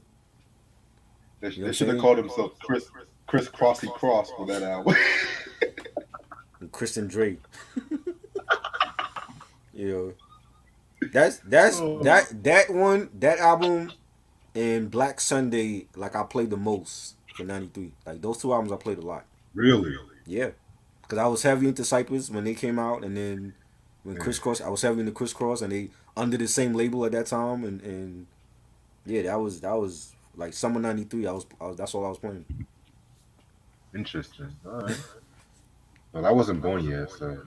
They You know what I'm should have saying? called themselves Criss Crossy Cross for that album. And Kristen Drake. That's that one, that album, and Black Sunday. Like I played the most for '93. Like those two albums I played a lot. Really? Yeah, because I was heavy into Cypress when they came out, and then when Yeah. Criss Cross, I was heavy into Criss Cross, and they under the same label at that time, and yeah, that was like summer '93. I was that's all I was playing. Interesting. All right. Well, I wasn't born yet, so.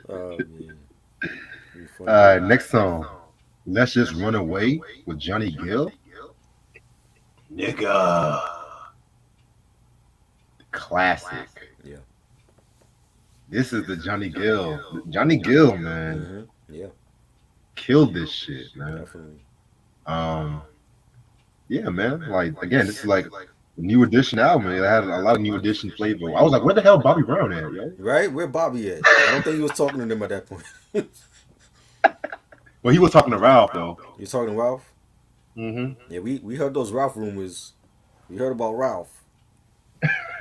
Oh man. Pretty funny. All right, next song. Let's Just Run Away with Johnny Gill. Nigga. Classic. Yeah. This is the Johnny Gill. Johnny Gill, man, Yeah, killed this shit, man. definitely. Yeah, man. Like again, this is like a new edition album. It had a lot of new edition flavor. I was like, where the hell Bobby Brown at, yo? Right? Where Bobby at? I don't think he was talking to them at that point. Well, he was talking to Ralph though. You talking to Ralph? Mm-hmm. Yeah, we heard those Ralph rumors. We heard about Ralph.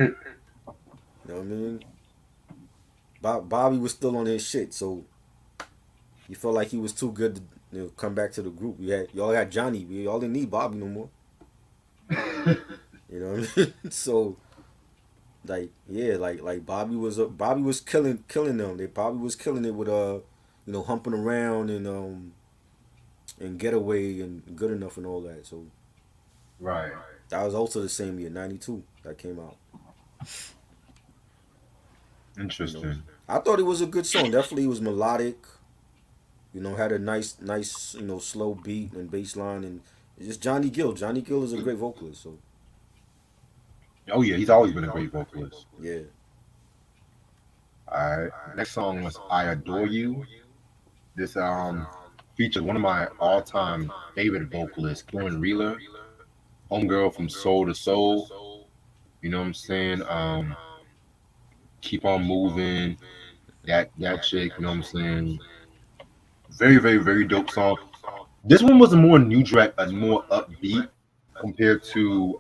You know what I mean? Bobby was still on his shit, so he felt like he was too good to come back to the group. Y'all had Johnny. We all didn't need Bobby no more. You know what I mean? So like yeah, like Bobby was killing them. Bobby was killing it with humping around and Getaway and Good Enough and all that. So Right. that was also the same year, '92, that came out. Interesting. I thought it was a good song. Definitely, it was melodic. Had a nice, slow beat and bass line, and it's just Johnny Gill. Johnny Gill is a great vocalist. So Oh yeah, he's always been a great vocalist. yeah, All right. Next song was I Adore You. This featured one of my all-time favorite vocalists, Lauren Reeler, homegirl from Soul to Soul. You know what I'm saying? Keep on Moving. That chick. You know what I'm saying? Very, very, very dope song. This one was a more new track, a more upbeat compared to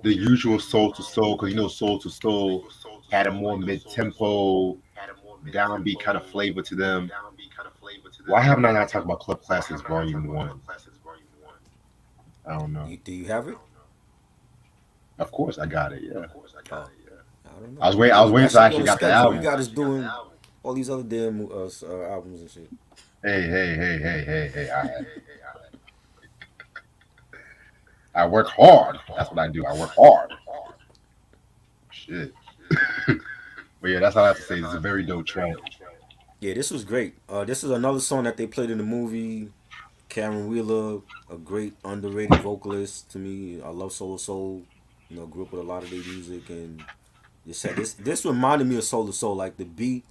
the usual Soul to Soul, because Soul to Soul had a more mid-tempo, downbeat kind of flavor to them. Why haven't I not talked about Club Classics Volume 1? I don't know. do you have it? Of course, I got it. Yeah. Oh, I don't know. I was waiting until I actually got the album. You got us doing all these other damn albums and shit. Hey. All right. I work hard. That's what I do. I work hard. Shit. But yeah, that's all I have to say. This is a very dope track. Yeah, this was great. This is another song that they played in the movie Karen Wheeler, a great underrated vocalist to me. I love Soul Soul. You know, grew up with a lot of their music, and this reminded me of Soul Soul, like the beat.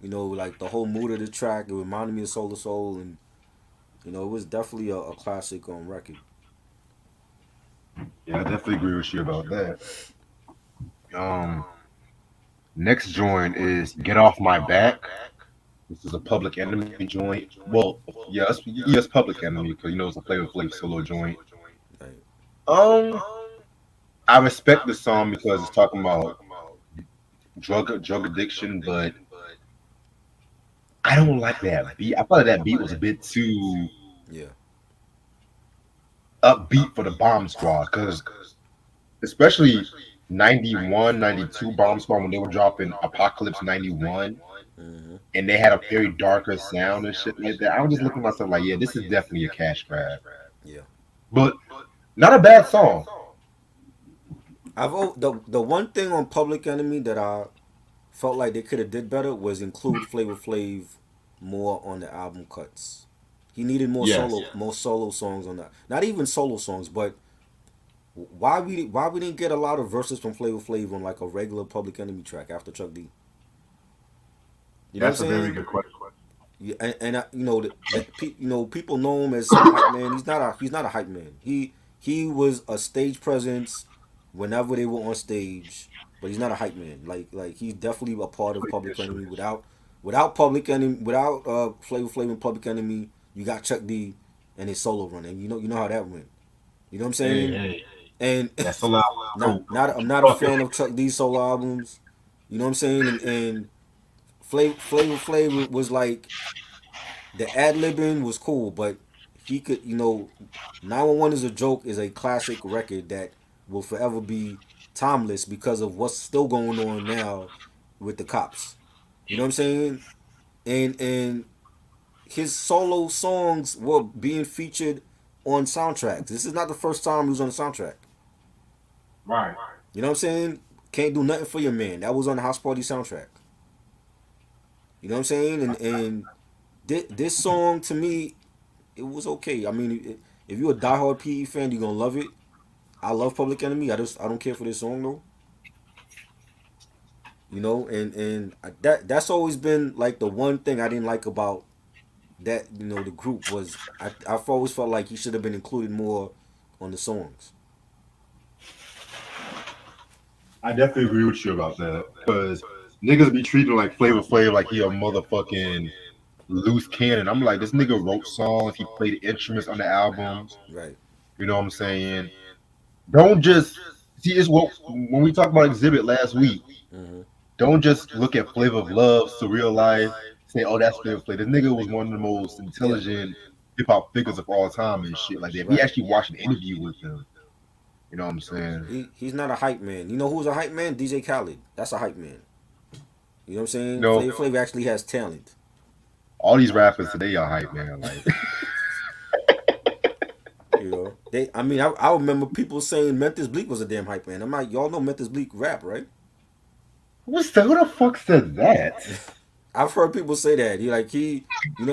You know, like the whole mood of the track. It reminded me of Soul Soul, and you know, it was definitely a classic on record. Yeah, I definitely agree with you about that. Um, Next joint is "Get Off My Back." This is a Public Enemy joint. Well, yes, Public Enemy because you know it's a Flavor Flav solo joint. Like, Um, I respect the song because it's talking about drug addiction, but I don't like that beat. I thought that beat was a bit too yeah, upbeat for the Bomb Squad because especially 91, 92 Bomb Squad when they were dropping Apocalypse 91 hmm and they had a very darker sound and shit like that. I was just looking at myself like, yeah, this is definitely a cash grab. yeah. But not a bad song. The one thing on Public Enemy that I felt like they could have did better was include Flavor Flav more on the album cuts. He needed Yes. more solo songs on that. Not even solo songs, but why we didn't get a lot of verses from Flavor Flav on like a regular Public Enemy track after Chuck D. You know That's what a I'm very saying? good question. Yeah, and you know you know people know him as some hype man. He's not a hype man. He was a stage presence whenever they were on stage, but he's not a hype man. Like he's definitely a part of Public Enemy. Without Flavor Flav and Public Enemy, you got Chuck D and his solo run, and you know how that went. You know what I'm saying? Hey, And that's a lot. I'm not a fan of Chuck D's solo albums. You know what I'm saying? And Flavor Flav was like the ad libbing was cool, but he could, 911 is a joke is a classic record that will forever be timeless because of what's still going on now with the cops. You know what I'm saying? And his solo songs were being featured on soundtracks. This is not the first time he was on the soundtrack. Right. You know what I'm saying? Can't do nothing for your man. That was on the House Party soundtrack. You know what I'm saying? And this song to me, it was okay. I mean, if you're a diehard PE fan, you're gonna love it. I love Public Enemy. I don't care for this song though. You know, and that's always been like the one thing I didn't like about that. You know, the group was I've always felt like he should have been included more on the songs. I definitely agree with you about that because niggas be treating like Flavor Flav like he a motherfucking loose cannon. I'm like, this nigga wrote songs, he played instruments on the albums. Right. You know what I'm saying? Don't just see it's what when we talked about Exhibit last week. Mm-hmm. Don't just look at Flavor of Love, Surreal Life, say, oh, that's Flavor Flav. This nigga was one of the most intelligent hip hop figures of all time and shit like that. If we actually watched an interview with him, you know what I'm saying? He's not a hype man. You know who's a hype man? DJ Khaled. That's a hype man. You know what I'm saying? No. Flavor Flav actually has talent. All these rappers today are hype, man. Like, You know, I remember people saying Memphis Bleak was a damn hype man. I'm like, y'all know Memphis Bleak rap, right? who the fuck said that? I've heard people say that.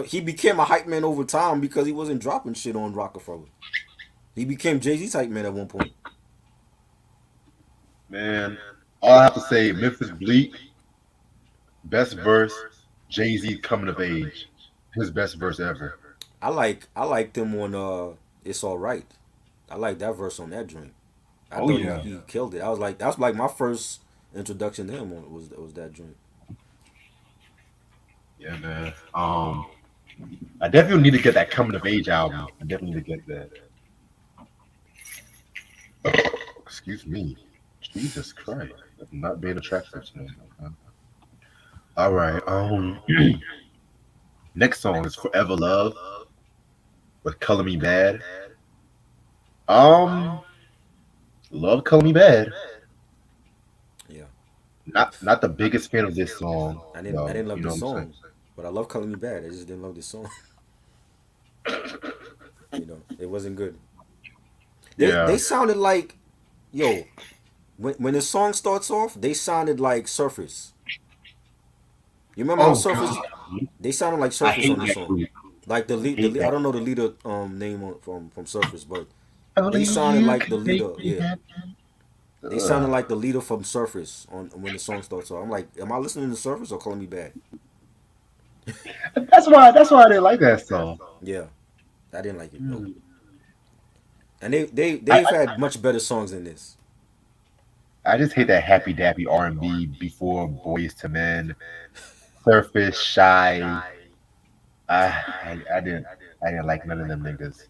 He became a hype man over time because he wasn't dropping shit on Rockefeller. He became Jay-Z's hype man at one point. Man, all I have to say, Memphis Bleak, best verse, Jay-Z coming of age. His best verse ever. I liked him on It's All Right. I like that verse on that joint. I Oh, thought yeah. he killed it. I was like, that's like my first introduction to him was that joint. Yeah, man. I definitely need to get that coming of age album. I definitely need to get that. Excuse me. Jesus Christ. I'm not being attractive tonight. Okay. All right. Next song is Forever Love with Color Me Bad. Love Color Me Bad. Yeah. Not the biggest fan of this song. I didn't love you know this what I'm song, but I love Color Me Bad. I just didn't love this song. It wasn't good. They sounded like, yo, when the song starts off, they sounded like Surface. You remember how Surface? God. They sounded like I Surface hate on this that song. group. Like the lead, Hate I that. don't know the leader name from Surface, but they Only sounded you like the can leader. make me Yeah, happy. they sounded like the leader from Surface on when the song starts. So I'm like, am I listening to Surface or Calling Me Bad? That's why I didn't like that song. Yeah, I didn't like it. Nope. Mm. And they I, they've had much better songs than this. I just hate that happy dappy R&B before Boys to Men, Surface, Shy. I didn't like none of them niggas.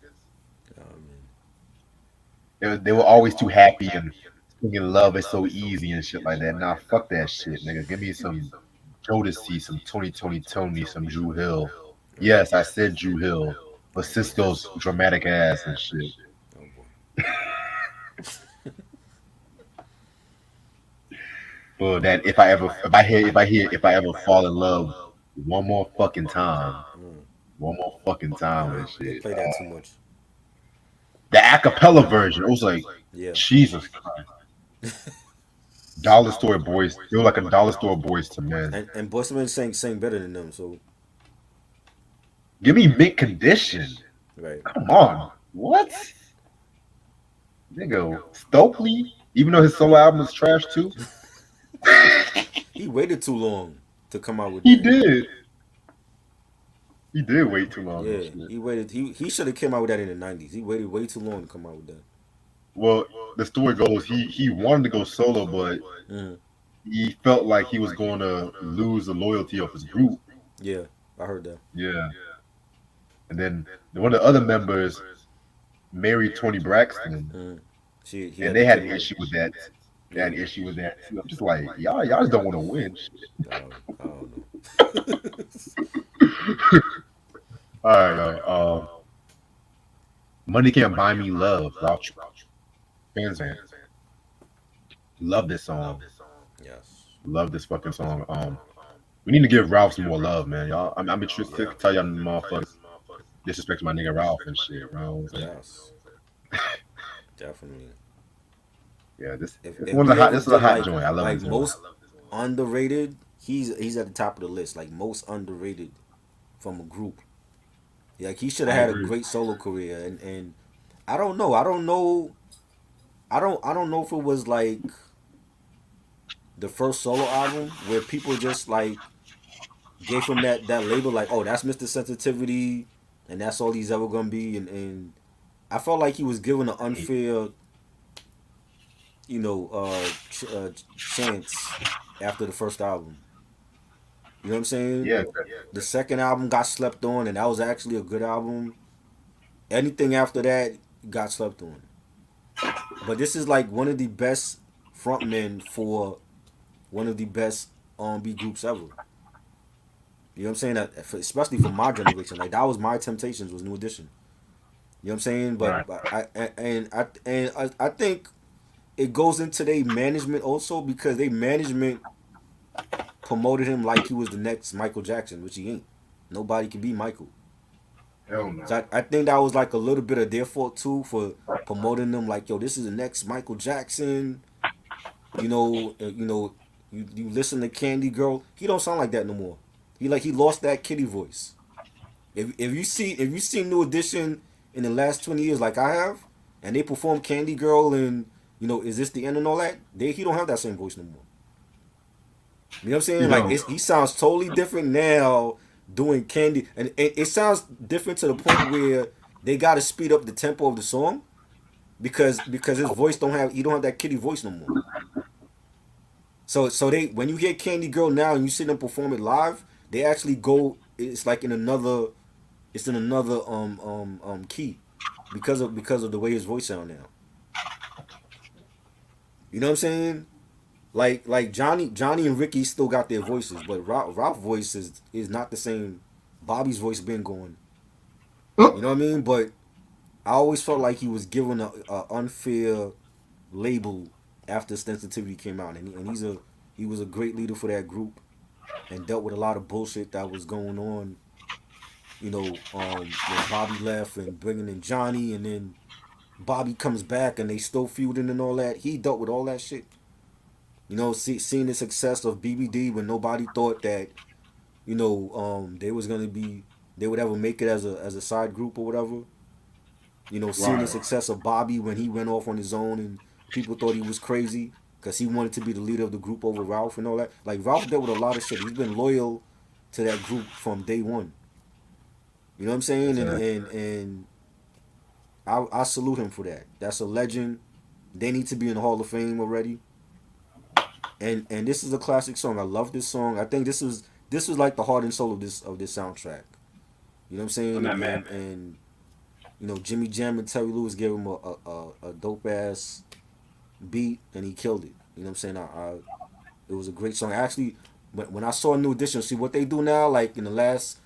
Man. They were always too happy and singing love is so easy and shit like that. Nah, fuck that shit, nigga. Give me some Jodeci, some Tony, some Drew Hill. Right. Yes, I said Drew Hill, but Cisco's dramatic ass and shit. Oh boy. But that if I ever fall in love one more fucking time, Mm. one more fucking time and They shit. play that too much. The acapella version, it was like Yeah. Jesus Christ. Dollar Store Boys, they were like a Dollar Store Boys to Men. And Boyz II Men sang better than them. So Give me Mint Condition. right. Come on. What? Nigga, Stokely, even though his solo album is trash too, He waited too long to come out with he that. did. He did wait too long. Yeah, And shit. he waited. He should have came out with that in the '90s. He waited way too long to come out with that. Well, the story goes he wanted to go solo, but Mm. he felt like he was going to lose the loyalty of his group. Yeah, I heard that. Yeah. And then one of the other members married Tony Braxton, Mm. He and had they to had get an away. issue with that. They had an issue with that too. I'm just like, y'all just don't want to win. I don't know. All right, all right. Money Can't Buy Me Love. Ralph fans, man. Love this song. Yes. Love this fucking song. We need to give Ralph some more love, man. Y'all, I'm sick to tell y'all motherfuckers disrespect my nigga Ralph and shit, bro. Yes. Definitely. Yeah, this If this if one's a we hot. ever This is a did hot joint. I love like this joint. most underrated, he's at the top of the list. Like most underrated from a group. Like he should have I had a agree. great solo career, and I don't know. I don't know if it was like the first solo album where people just like gave him that label like, oh, that's Mr. Sensitivity, and that's all he's ever gonna be, and I felt like he was given an unfair, chance after the first album. You know what I'm saying? Yeah, The second album got slept on, and that was actually a good album. Anything after that got slept on. But this is like one of the best frontmen for one of the best R&B groups ever. You know what I'm saying? Especially for my generation, like that was my Temptations was New Edition. You know what I'm saying? right. But I think it goes into their management also because they management promoted him like he was the next Michael Jackson, which he ain't. Nobody can be Michael. Hell no. So I think that was like a little bit of their fault too for promoting them like, yo, this is the next Michael Jackson. You listen to Candy Girl. He don't sound like that no more. He lost that kitty voice. If you see New Edition in the last 20 years like I have, and they perform Candy Girl and Is This the End and all that, he don't have that same voice no more. You know what I'm saying? You Like know. he sounds totally different now doing Candy, and it sounds different to the point where they got to speed up the tempo of the song because his voice don't have that kitty voice no more. So they when you hear Candy Girl now and you see them perform it live, they actually go. It's like in another key because of the way his voice sound now. You know what I'm saying? Like Johnny and Ricky still got their voices, but Ralph's voice is not the same. Bobby's voice been going. You know what I mean? But I always felt like he was given a unfair label after Sensitivity came out, and he was a great leader for that group, and dealt with a lot of bullshit that was going on. When Bobby left and bringing in Johnny, and then Bobby comes back and they still feuding and all that. He dealt with all that shit. Seeing the success of BBD when nobody thought that, they they would ever make it as a side group or whatever. You know, seeing the Right. success of Bobby when he went off on his own and people thought he was crazy because he wanted to be the leader of the group over Ralph and all that. Like Ralph dealt with a lot of shit. He's been loyal to that group from day one. You know what I'm saying? And I salute him for that. That's a legend. They need to be in the Hall of Fame already. And this is a classic song. I love this song. I think this was like the heart and soul of this soundtrack. You know what I'm saying? I'm not mad. And you know, Jimmy Jam and Terry Lewis gave him a dope ass beat, and he killed it. You know what I'm saying? It was a great song. Actually, when I saw New Edition, see what they do now, like in the last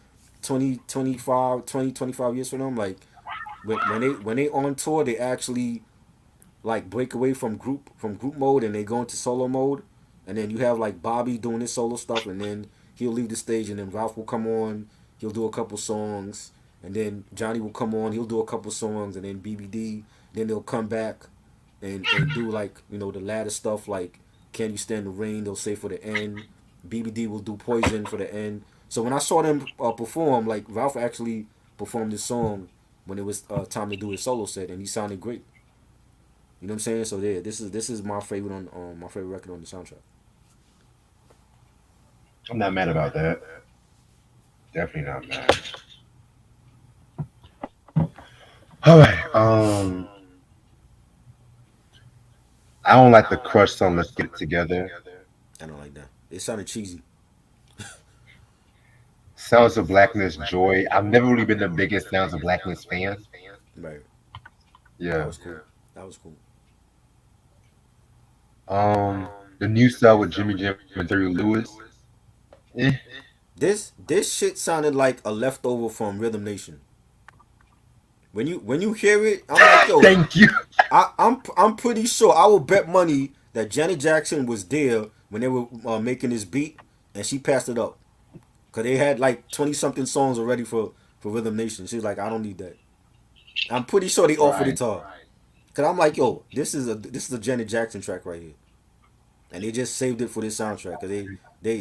20 25 years from them, like when they on tour, they actually like break away from group mode and they go into solo mode, and then you have like Bobby doing his solo stuff, and then he'll leave the stage, and then Ralph will come on, he'll do a couple songs, and then Johnny will come on, he'll do a couple songs, and then BBD, then they'll come back and do like, you know, the latter stuff like Can You Stand the Rain, they'll say for the end. BBD will do Poison for the end. So when I saw them perform, like Ralph actually performed this song when it was time to do his solo set, and he sounded great. You know what I'm saying? So yeah, this is my favorite on my favorite record on the soundtrack. I'm not mad about that. Definitely not mad. All right. I don't like the Crush song. Let's Get It Together. I don't like that. It sounded cheesy. Sounds of Blackness, Joy. I've never really been the biggest Sounds of Blackness fan. Right. That Yeah. was cool. That was cool. The new style with Jimmy Jam and Terry Lewis. Eh. This shit sounded like a leftover from Rhythm Nation. When you hear it, I'm like, yo, Thank you. I'm pretty sure I will bet money that Janet Jackson was there when they were making this beat, and she passed it up, cause they had like 20 something songs already for Rhythm Nation. She was like, I don't need that. I'm pretty sure they offered it to her, cause I'm like, yo, this is a Janet Jackson track right here, and they just saved it for this soundtrack, cause they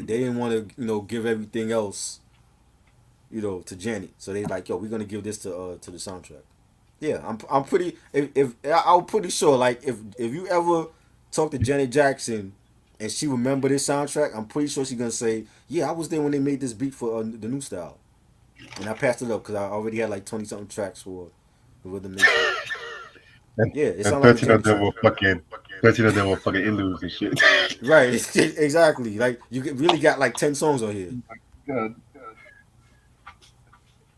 didn't want to, you know, give everything else, you know, to Janet. So they like, yo, we're gonna give this to the soundtrack. Yeah, I'm pretty, if I'm pretty sure, like if you ever talk to Janet Jackson and she remember this soundtrack, I'm pretty sure she's gonna say, yeah, I was there when they made this beat for the new style, and I passed it up because I already had like 20 something tracks for Rhythm Nation. Yeah, it And sounds like 13 a of them were fucking 13 of them were fucking interludes and shit. right, exactly. Like you really got like 10 songs on here. God.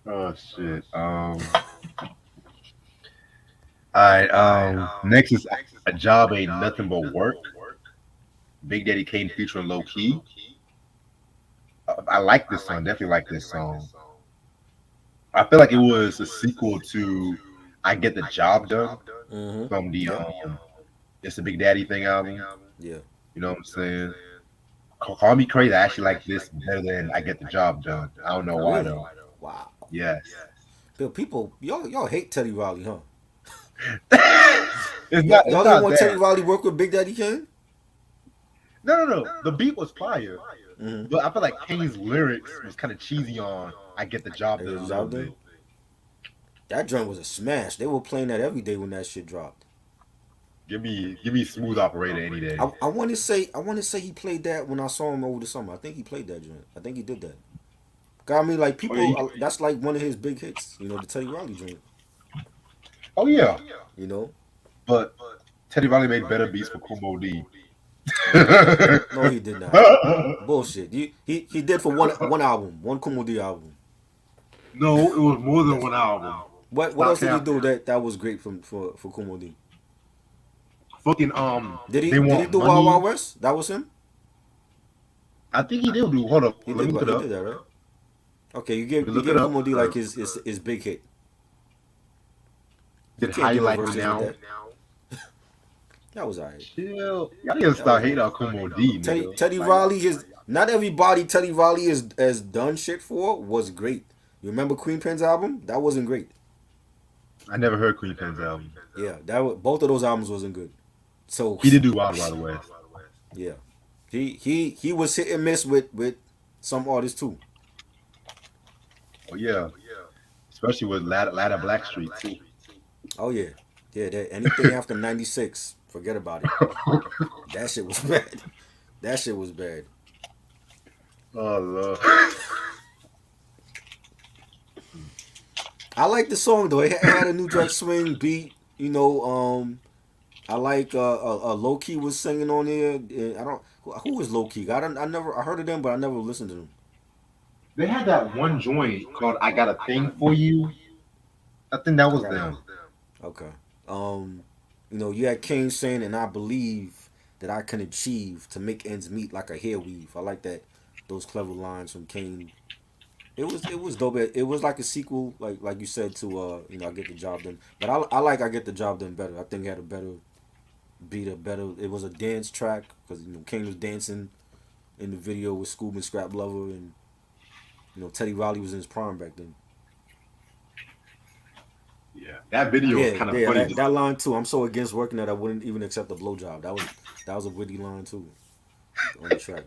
Oh shit. Alright, next is A Job Ain't Nothing But Work. Big Daddy Kane featuring Low Key. I like this song, definitely like this song. I feel like it was a sequel to I Get the Job Done Mm-hmm. from the It's a Big Daddy Thing album. Yeah. You know what I'm saying? Call Me Crazy, I actually like this better than I Get the Job Done. I don't know why Really? though. Wow. Yes. Bill, people, y'all hate Teddy Riley, huh? It's Y'all not, it's didn't not want that. Teddy Riley work with Big Daddy Kane? No. The beat was fire. Mm-hmm. But I feel like Kane's lyrics was kind of cheesy on I Get the Job Done a little bit. That joint was a smash. They were playing that every day when that shit dropped. Give me Smooth Operator any day. I want to say he played that when I saw him over the summer. I think he played that joint. I think he did that. I mean, like people, that's like one of his big hits. You know, the Teddy Riley joint. Oh yeah. You know, But Teddy Riley made better beats for Kumo D. no, he did not. Bullshit. He did for one album, one Kumo D album. No, it was more than one album. What else did he do that was great for Kumo D? Fucking Did he They Want do Money. Wild Wild West? That was him. I think he did do. Hold up, He let me did. look it He up. did that, right? Okay, you give Look it up. Kumo D like his big hit. Did can't give highlight him verses now? with That was alright. Chill. Y'all need to start hating on Kumo D. nigga. Teddy Riley is not everybody. Teddy Riley has done shit for was great. You remember Queen Pen's album? That wasn't great. I never heard Queen Pen's album. Yeah, both of those albums wasn't good. So He did do Wild Wild West. yeah, he was hit and miss with some artists too. Oh yeah. especially with Ladder Blackstreet too. Oh yeah, yeah. That, anything after '96, forget about it. That shit was bad. That shit was bad. Oh Lord. I like the song though. It had a New Jack Swing beat. You know, I like Low Key was singing on there. And I don't who was Low Key. I heard of them, but I never listened to them. They had that one joint called "I Got a Thing for You." I think that I was got them. okay. You know, you had Kane saying, "And I believe that I can achieve to make ends meet like a hair weave." I like that. Those clever lines from Kane. It was dope. It was like a sequel, like you said to you know, I get the job done. But I like I get the job done better. I think it had a better beat, a better. It was a dance track because you know Kane was dancing in the video with Scoob and Scrap Lover, and you know Teddy Riley was in his prime back then. Yeah, that video was Yeah, kind of yeah, funny. that line too. I'm so against working that I wouldn't even accept a blowjob. That was a witty line too on the track.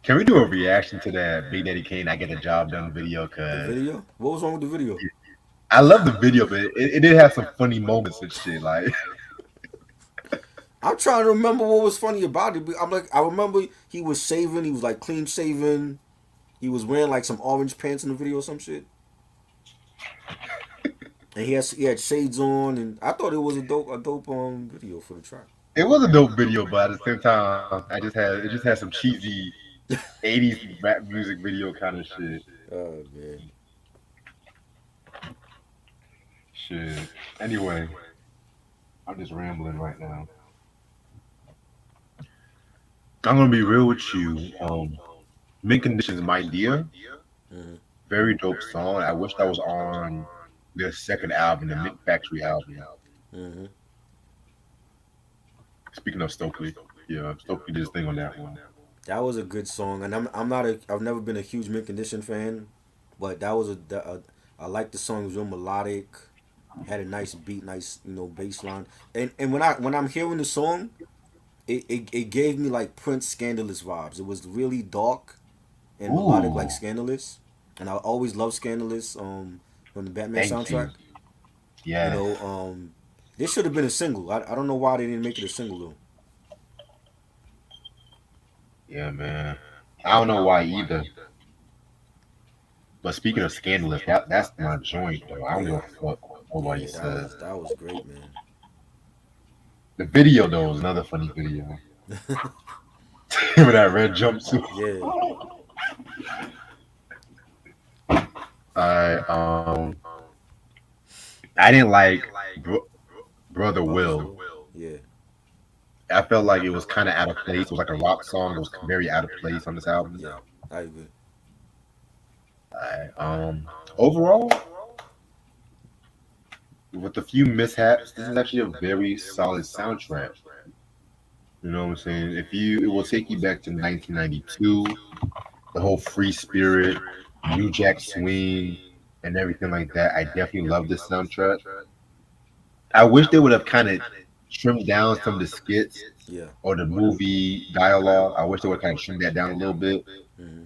Can we do a reaction to that Big Daddy Kane "I Get the Job Done" video? The Cause video? What was wrong with the video? I love the video, but it did have some funny moments and shit. Like, I'm trying to remember what was funny about it. I'm like, I remember he was shaving. He was like clean shaven. He was wearing like some orange pants in the video or some shit. And he had shades on, and I thought it was a dope video for the track. it was a dope video, but at the same time, it just had some cheesy '80s rap music video kind of shit. Oh man. Shit. Anyway, I'm just rambling right now. I'm gonna be real with you. Mint Conditions, My Dear, Hmm. very dope song. I wish that was on their second album, the Mint Factory album. Hmm. Speaking of Stokely, yeah, Stokely did his thing on that one. That was a good song, and I've never been a huge Mint Condition fan, but that was I liked the song. It was real melodic, had a nice beat, nice you know bass line, and when I'm hearing the song, it gave me like Prince Scandalous vibes. It was really dark and melodic like Ooh, Scandalous, and I always loved Scandalous from the Batman thank you. soundtrack. You Yes. know, this should have been a single. I don't know why they didn't make it a single though. Yeah, man. I don't know why either. But speaking of scandalous, that's my joint though. I don't give Yeah, a fuck what nobody yeah, says. that was great, man. The video though is another funny video. With that red jumpsuit. Yeah, I I didn't like Brother Brothers Will. Will. Yeah, I felt like it was kind of out of place. It was like a rock song. It was very out of place on this album. yeah, I agree. I, overall, with a few mishaps, this is actually a very solid soundtrack. You know what I'm saying? It will take you back to 1992, the whole free spirit, New Jack Swing, and everything like that. I definitely love this soundtrack. I wish they would have kind of trimmed down some of the skits Yeah. or the movie dialogue. I wish they would kind of trim that down a little bit. Hmm.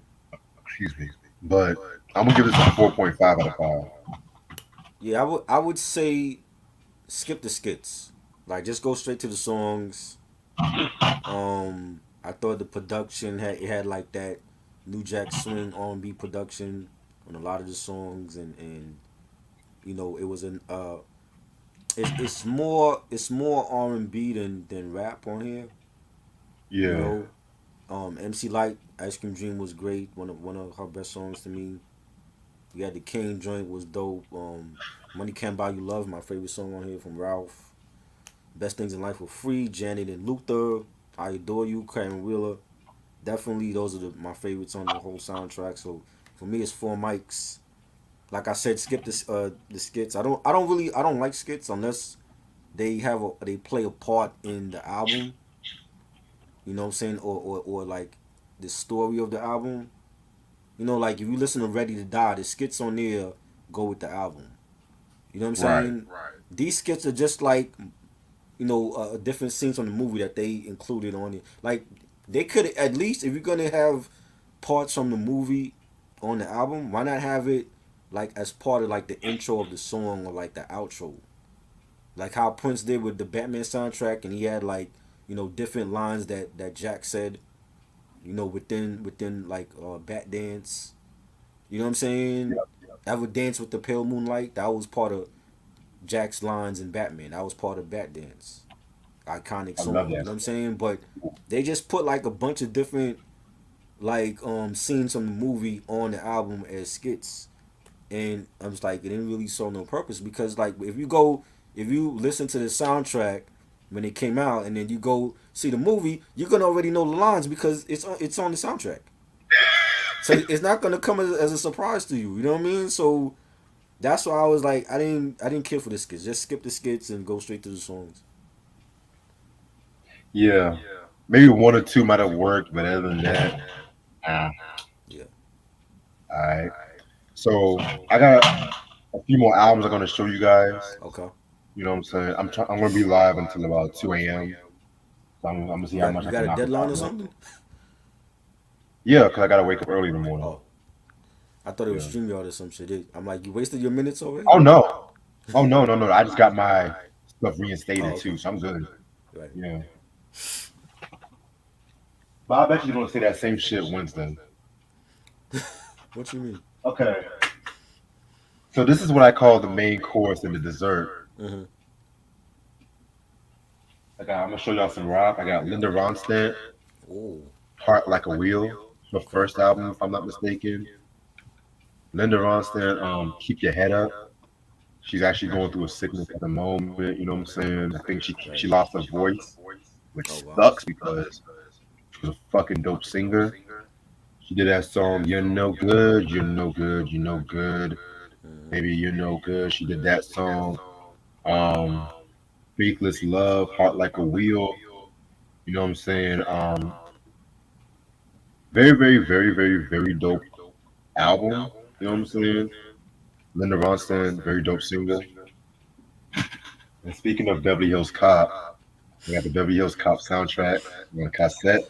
Excuse me. But I'm gonna give this a 4.5 out of 5. Yeah, I would say skip the skits. Like just go straight to the songs. I thought the production had like that New Jack Swing R&B production on a lot of the songs, and you know it was an it's more R&B than rap on here. You Yeah. know, MC Light Ice Cream Dream was great. One of her best songs to me. You had the Kane joint was dope. Money Can't Buy You Love, my favorite song on here from Ralph. Best Things in Life Were Free, Janet and Luther, I Adore You, Karen Wheeler. Definitely those are my favorites on the whole soundtrack. So for me it's four mics. Like I said, skip the skits. I don't like skits unless they play a part in the album. You know what I'm saying? Or like the story of the album. You know, like if you listen to Ready to Die, the skits on there go with the album. You know what I'm Right. saying? These skits are just like different scenes from the movie that they included on it. Like they could at least if you're gonna have parts from the movie on the album, why not have it like as part of like the intro of the song or like the outro, like how Prince did with the Batman soundtrack, and he had like different lines that Jack said, within like Bat Dance. You know what I'm saying? Ever Dance with the Pale Moonlight? That was part of Jack's lines in Batman. That was part of Bat Dance. Iconic I song. love You know that. what I'm saying? But they just put like a bunch of different like scenes from the movie on the album as skits. And I'm just like, it didn't really serve no purpose because like if you listen to the soundtrack when it came out and then you go see the movie, you're gonna already know the lines because it's on the soundtrack. So it's not gonna come as a surprise to you. You know what I mean? So that's why I was like, I didn't care for the skits. Just skip the skits and go straight to the songs. Yeah, maybe one or two might have worked, but other than that, ah, Yeah. all right. So I got a few more albums I'm gonna show you guys. Okay. You know what I'm saying? I'm gonna be live until about 2 a.m. So I'm gonna see You how got much you I got can a knock it deadline or out. something? Yeah, cause I gotta wake up early in the morning. Oh, I thought it was Yeah. StreamYard or some shit. I'm like, you wasted your minutes already? Oh no. Oh no, no, no. I just got my stuff reinstated Oh, okay. too, so I'm good. Right. Yeah. But I bet you're gonna say that same shit Wednesday. What you mean? Okay. So this is what I call the main course and the dessert. Mm-hmm. I'm gonna show y'all some rock. I got Linda Ronstadt, Oh, Heart Like a Wheel, her okay. first album, if I'm not mistaken. Linda Ronstadt, Keep Your Head Up. She's actually going through a sickness at the moment. You know what I'm saying? I think she Right. lost her voice, which Oh wow. sucks because she was a fucking dope singer. She did that song, You're No Good, You're No Good, You're No Good. Mm-hmm. Maybe You're No Good. She did that song. Um, Faithless Love, Heart Like a Wheel. You know what I'm saying? Very, very, very, very, very dope album. You know what I'm saying? Linda Ronstadt, very dope singer. And speaking of Beverly Hills Cop, we got the Beverly Hills Cop soundtrack on a cassette,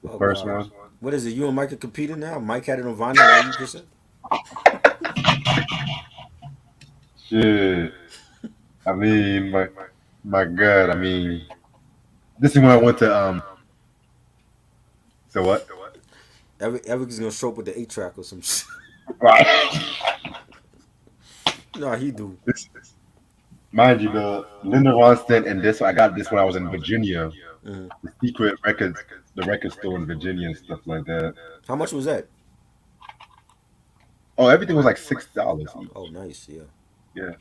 the Oh first wow. one. What is it? You and Mike are competing now? Mike had it on vinyl, now you cassette? Shit. I mean, my God. I mean, this is when I went to so what? Eric is gonna show up with the 8 track or some shit. Right. Nah, he do. This, mind you, the Linda Ronstadt and this I got this when I was in Virginia. Mm-hmm. The secret records, the record store in Virginia and stuff like that. How much was that? Oh, everything was like $6 each. Oh, nice. Yeah, Yeah.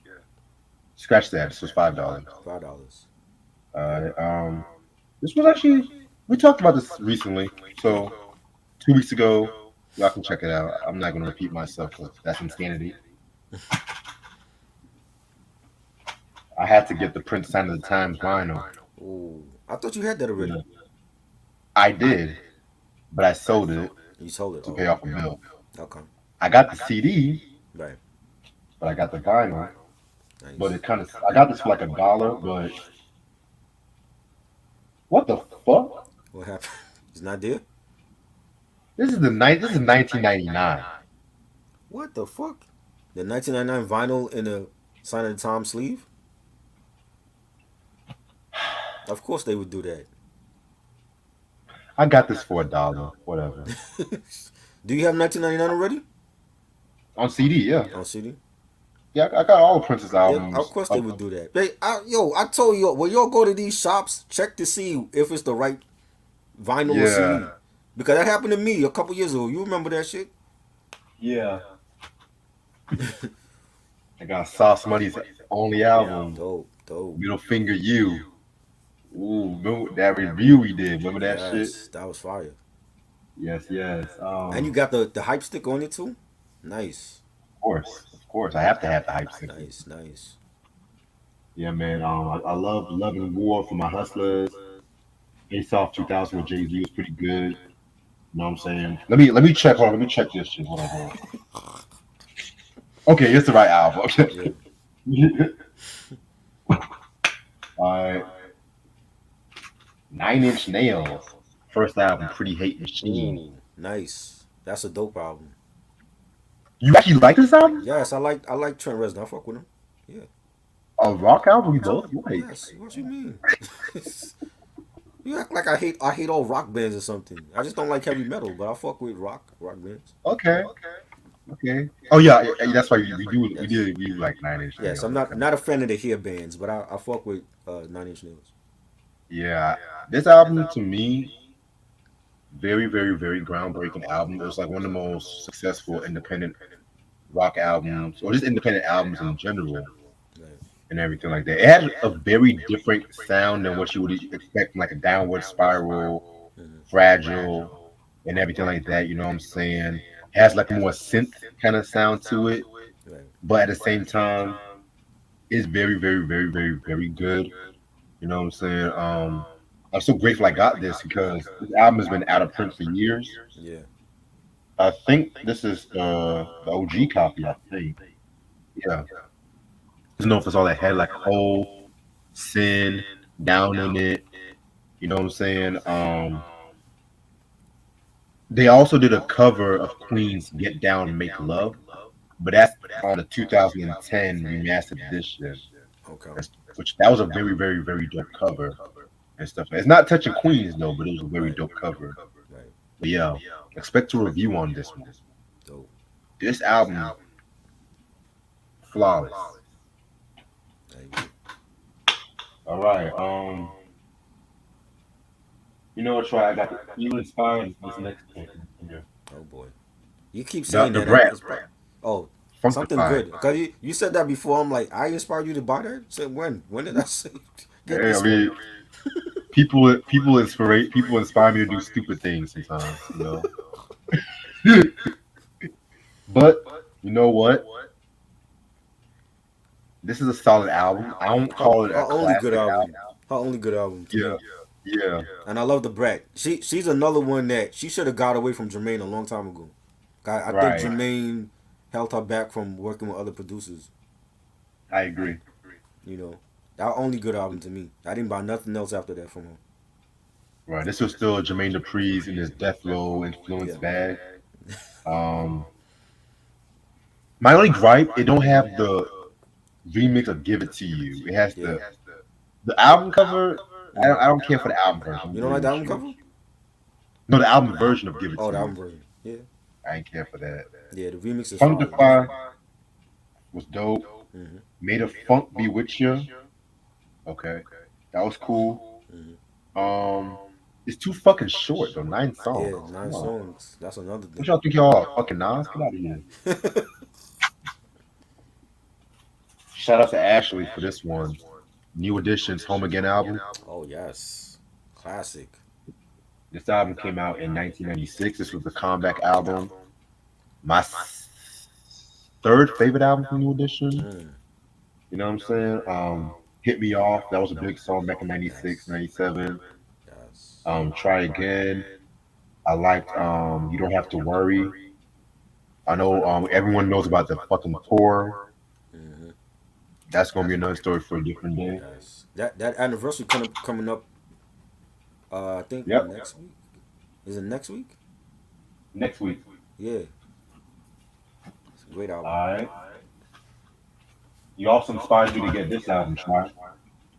Scratch that. This was $5. $5. Uh, um, this was actually we talked about this recently. Yeah. So 2 weeks ago, y'all can check it out. I'm not gonna repeat myself because that's insanity. I had to get the Prince Sign of the Times vinyl. Oh, I thought you had that Yeah, already. I did, but I sold it You sold it. to Oh, pay off a bill. okay. I got the CD, Right. but I got the vinyl. But Nice. it kind of I got this for like $1, but what the fuck? What happened? It's not there. This is the night. This is 1999. What the fuck? The 1999 vinyl in a Sign of the Time sleeve? Of course they would do that. I got this for $1. Whatever. Do you have 1999 already On CD, yeah. on CD? Yeah, I got all of Prince's Yeah, albums. of course they would do that. I told you, when y'all go to these shops, check to see if it's the right vinyl or CD. Yeah, Because that happened to me a couple years ago. You remember that shit? yeah. I got Sauce Money's only album, Dope. Middle Finger You. Ooh, remember that review we did? Remember that shit? Yes, that was fire. Yes, yes. And you got the hype stick on it too? Nice. Of course. I have to have the hype sticker. Nice. Yeah, man. I love Love and War for my Hustlers. Ace Off 2000 with Jay Z was pretty good. You know what I'm saying? Let me check. Hold on. Let me check this shit. Hold on. Okay, it's the right album. Okay. Yeah. All right. 9 Inch Nails. First album, Pretty Hate Machine. Ooh, nice. That's a dope album. You actually like this album? Yes, I like Trent Reznor. I fuck with him. Yeah. A rock album we both like. Yes. What you mean? You act like I hate all rock bands or something. I just don't like heavy metal, but I fuck with rock bands. Okay. Okay. Oh yeah, that's why Yes. we do like Nine Inch Yes, Nails. I'm not a fan of the hair bands, but I fuck with Nine Inch Nails. Yeah, this album to me, very, very, very groundbreaking album. It was like one of the most successful independent rock albums, or just independent albums in general, Right. and everything like that. It had a very different sound than what you would expect from like a Downward Spiral, Mhm. Fragile, and everything like that. You know what I'm saying? It has like a more synth kind of sound to it, Right. but at the same time, it's very, very, very, very, very good. You know what I'm saying? I'm so grateful I got this because this album has been out of print for years. Yeah. I think this is the OG copy. I think. Yeah. I don't know if it's all that had like Hole, Sin, Down in it. You know what I'm saying? They also did a cover of Queen's "Get Down, Make Love," but that's on the 2010 remastered edition. Okay. Which that was a very, very, very dope cover and stuff. It's not touching Queens though, but it was a very Right. dope cover. Right. But yeah, expect a review on this one. Dope. This album, flawless. I agree. All right. You know what, Troy? I got you inspired this next thing. Oh boy. You keep saying The that. rap, Oh, something Funkified. good. Cause you said that before. I'm like, I inspired you to buy that. Said when? When did I say get Yeah, this I mean, one? people inspire me to do stupid things sometimes, you know. But you know what? This is a solid album. I don't call it Her a only good classic album. album. Her only good album to Yeah, me. yeah. And I love the Brat. She's another one that she should have got away from Jermaine a long time ago. I think Right. Jermaine held her back from working with other producers. I agree. You know, that only good album to me. I didn't buy nothing else after that from her. Right. This was still Jermaine Dupri's in his death row influence Yeah. bag. My only gripe, it don't have the remix of "Give It to You." It has Yeah. the album cover. I don't care for the album version. You don't like the album cover? No, the album version of "Give It Oh, to the You." album version. Yeah. I ain't care for that. Yeah, the remix is fire. Funkify was dope. Mhm. Made a Funk Be With You. Okay, that was cool. Mhm. It's too fucking short though. 9 songs. Yeah, 9 Come on. songs. That's another What thing. y'all think y'all are? Fucking Nas? Get out of here. Shout out to Ashley for this one. New Edition's Home Again album. Oh yes, classic. This album came out in 1996. This was the comeback album. My third favorite album from New Edition. Mm. You know what I'm saying? Hit Me Off. That was a big song back in 96, 97. Yes. Try Again. I liked You Don't Have to Worry. I know everyone knows about the fucking tour. Mhm. That's gonna be another story for a different day. Yes. That anniversary coming up. I think Yep. next week. Is it next week? Next week. Yeah. It's a great album. Alright. You also inspired you to get this album, Try.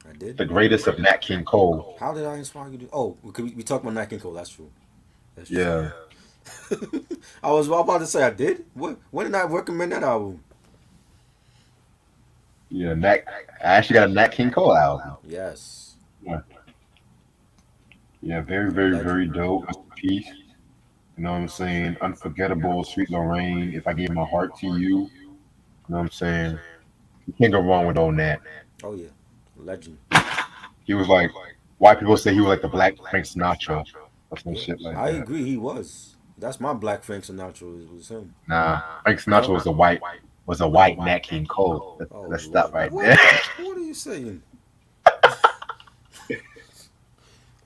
I did. The Greatest of Nat King Cole. How did I inspire you to? Oh, we talked about Nat King Cole. That's true. That's true. Yeah. I was about to say I did. When did I recommend that album? Yeah, I actually got a Nat King Cole album. Yes. Yeah, very, very, very dope. Rest in peace. You know what I'm saying? Unforgettable, Sweet Lorraine. If I Gave My Heart to You. You know what I'm saying? You can't go wrong with old Nat. Oh yeah. Legend. He was like, white people say he was like the Black Frank Sinatra or some shit like I that. agree. He was. That's my Black Frank Sinatra. It was him. Nah, Frank Sinatra was a white Nat King Cole. Oh, Let's stop right what? there. What are you saying?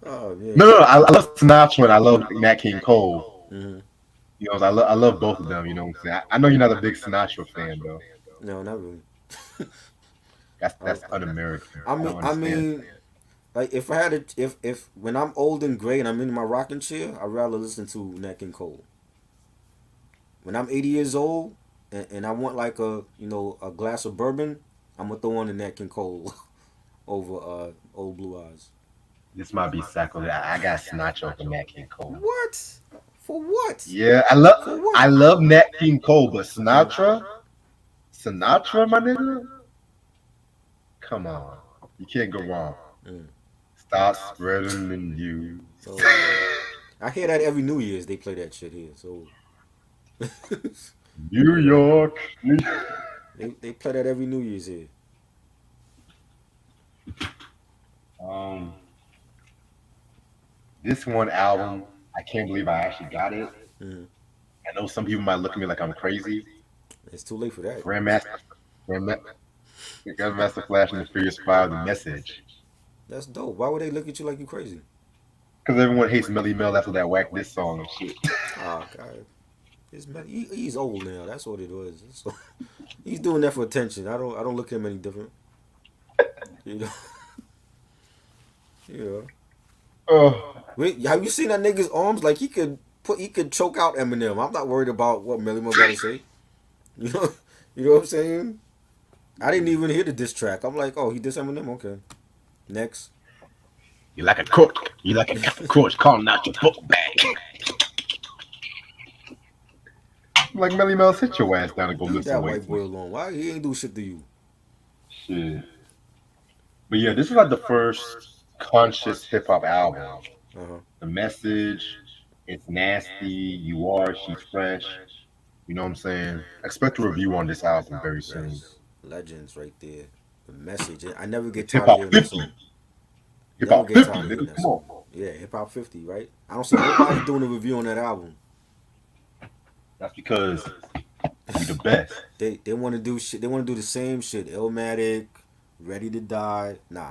Oh man. No, I love Sinatra and I love Nat King Cole. hmm You know, I love both of them. You know what I'm saying? I know you're not a big Sinatra fan though. No, not really. That's un-American. I don't mean, understand. like if I had to, if when I'm old and gray and I'm in my rocking chair, I'd rather listen to Nat King Cole. When I'm 80 years old and I want like a glass of bourbon, I'm gonna throw on the Nat King Cole over Old Blue Eyes. This might be sacrilege. I got Sinatra over Nat King Cole. What? For what? Yeah, For what? I love Nat King Cole, but Yeah. Sinatra, my nigga. Come on, you can't go wrong. Mm. Stop spreading the news. Oh, yeah. I hear that every New Year's they play that shit here. So New York. they play that every New Year's here. Um, this one album, I can't believe I actually got it. Mm. I know some people might look at me like I'm crazy. It's too late for that. Grandmaster Flash and the Furious Five, The Message. That's dope. Why would they look at you like you crazy? Because everyone hates Melly Mel after that whack this song and shit. Oh God, he's old now. That's what it was. So, he's doing that for attention. I don't look at him any different. You know. Yeah. Oh, Wait, have you seen that nigga's arms? Like he could choke out Eminem. I'm not worried about what Melly Mel gotta say. You know, you know what I'm saying? I didn't even hear the diss track. I'm like, oh, he dissed Eminem. Okay, next. you like a cook. You like a coach calling out your book bag. Like Melly Mel, sit your ass down and go Leave listen that to white boy alone. Why he ain't do shit to you? Shit. But yeah, this is like the first conscious hip hop album. Uh-huh. The Message, it's nasty. You are, she's fresh. You know what I'm saying? Expect a review on this album very soon. Yes. Legends right there. The Message. I never get Hip tired of hop hearing that 50. song. Hip Never hop get 50, tired of hearing nigga. that Come song. on. Yeah, Hip Hop 50, right? I don't see nobody doing a review on that album. That's because we the best. They want to do shit. They want to do the same shit. Illmatic, Ready to Die. Nah,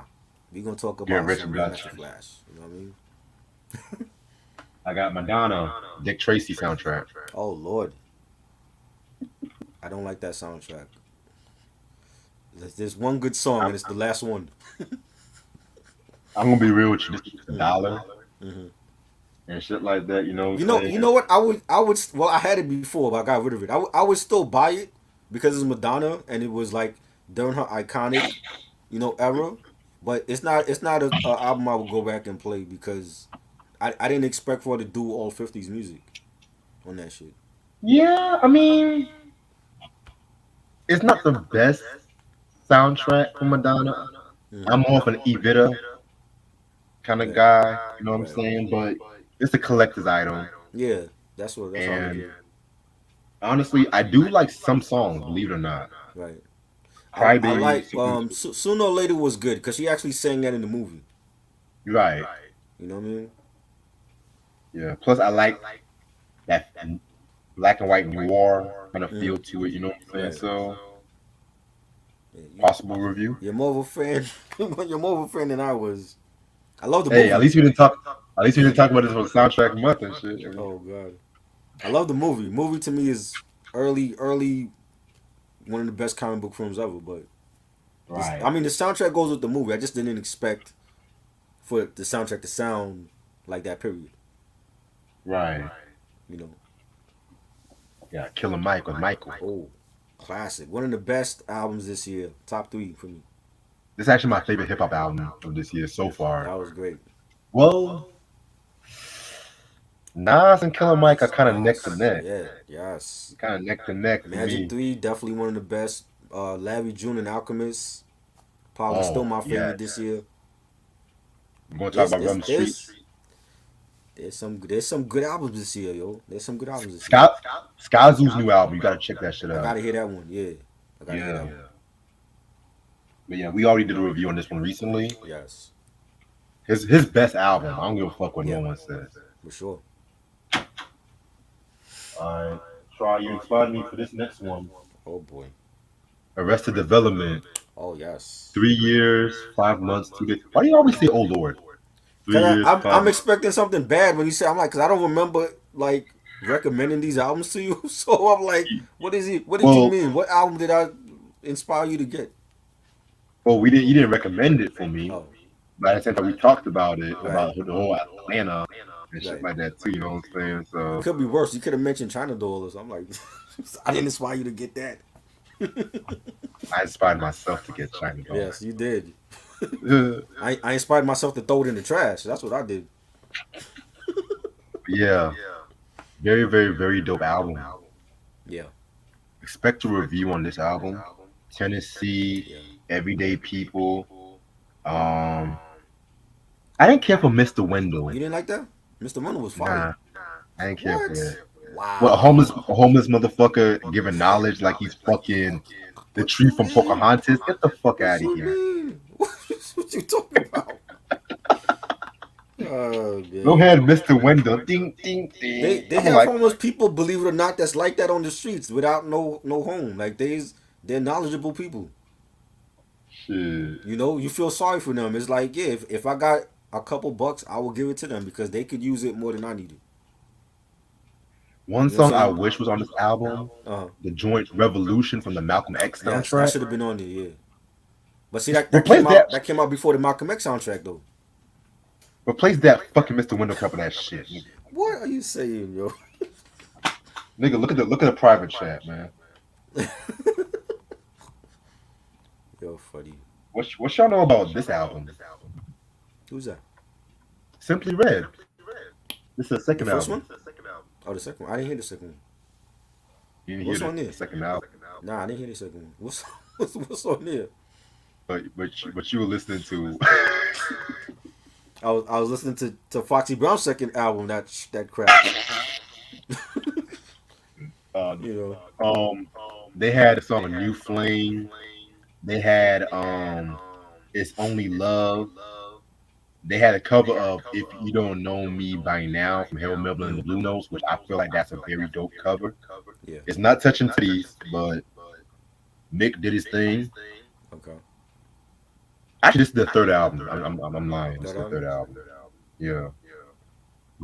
we gonna talk Get about rich some and Grandmaster die. Flash. You know what I mean? I got Madonna, Dick Tracy soundtrack. Oh Lord, I don't like that soundtrack. There's one good song and it's the last one. I'm gonna be real with you. This is $1 Mhm. and shit like that. You know. What You I'm know, saying? you know what? I would. Well, I had it before, but I got rid of it. I would still buy it because it's Madonna and it was like during her iconic, era. But it's not a album I would go back and play because I didn't expect for her to do all 50s music on that shit. Yeah, I mean, it's not the best soundtrack for Madonna. I'm Mhm. more of an Evita kind of Right, guy. You know what I'm right. saying? But it's a collector's item. Yeah, that's all I look And at. honestly, I do like some songs, believe it or not. Right. I Crybaby, like Sooner or Later was good because she actually sang that in the movie. right? You know what I mean? Yeah. Plus, I like that black and white noir kind of feel Mhm. to it. You know what I'm saying? Right. So, Yeah, possible review. you're more of a fan. You're more of a fan than I was. I love the Hey, movie. at least we didn't talk. At least we didn't talk about this for soundtrack month and shit. Oh God, I love the movie. Movie to me is early one of the best comic book films ever. But Right. I mean, the soundtrack goes with the movie. I just didn't expect for the soundtrack to sound like that. Period. Right. You know. Yeah. Killer Mike with Michael. Oh, classic. One of the best albums this year. Top 3 for me. This is actually my favorite hip hop album of this year so far. That was great. Well, Nas and Killer Mike are kind of neck to neck. Yeah. Yes. Kind of neck to neck for Magic me. 3, definitely one of the best. Larry June and Alchemist, probably still my favorite yeah. this year. We're gonna talk about Run the Streets. There's some good albums this year, yo. There's some good albums this year. Skyzoo's new album. You gotta check that shit I out. gotta hear that one. Yeah, I gotta hear that one. But yeah, we already did a review on this one recently. Yes, His best album. I don't give a fuck what no one says. for sure. Alright. Try you inspired me for this next one. Oh boy. Arrested Development. Oh yes. 3 years, 5 months, 2 days. Why do you always say oh Lord? 3 years, I'm 5 months. expecting something bad when you say. I'm like, cause I don't remember like recommending these albums to you. So I'm like, what is it? What did you mean? What album did I inspire you to get? Well, you didn't recommend it for me. Oh, But at the same time, we talked about it, Right. about the whole Atlanta and shit Right. like that too. You know what I'm saying? It So could be worse. You could have mentioned China doll or something. I'm like, I didn't inspire you to get that. I inspired myself to get China doll. Yes, you did. I inspired myself to throw it in the trash. That's what I did. Yeah, very, very, very dope album. Yeah. Expect a review on this album. Tennessee, Yeah. Everyday People. Um, I didn't care for Mr. Wendell. You didn't like that? Mr. Wonder was fire. Nah, I didn't care for What? that. What Wow. a homeless motherfucker giving knowledge like he's fucking the What tree you from mean? Pocahontas. Get the fuck What out of you here. mean? What you talking about? Oh Go man. ahead, Mr. Wendell. Ding, ding, ding. They I'm have like, homeless people, believe it or not, that's like that on the streets without no home. Like they're knowledgeable people. shit. You know, you feel sorry for them. It's like, yeah, if I got a couple bucks, I will give it to them because they could use it more than I need it. One You know song what I I'm saying? wish was on this album, Uh-huh. the joint Revolution from the Malcolm X Yes, that soundtrack. should have been on there, yeah. But see that Replace came that. out before the Malcolm X soundtrack though. Replace that fucking Mr. Wendell cover that shit. What are you saying, yo? Nigga, look at the private chat, man. Yo, funny. What y'all know about this album? Who's that? Simply Red. This is the The second first album. one? Oh, the second one. I didn't hear the second one. You didn't What's hear on the there? second album, Nah, I didn't hear the second one. What's on there? but you were listening to. I was listening to Foxy Brown's second album. That crap. You know. They had a song, A New Flame. They had It's Only Love. They had a cover of If You Don't Know Me by Now from Harold Melvin and the Blue Notes, which I feel like that's a very dope cover. Yeah. It's not touching titties, but Mick did his thing. Okay. Actually, this is the third album. I'm lying. This is the Third third album. Yeah.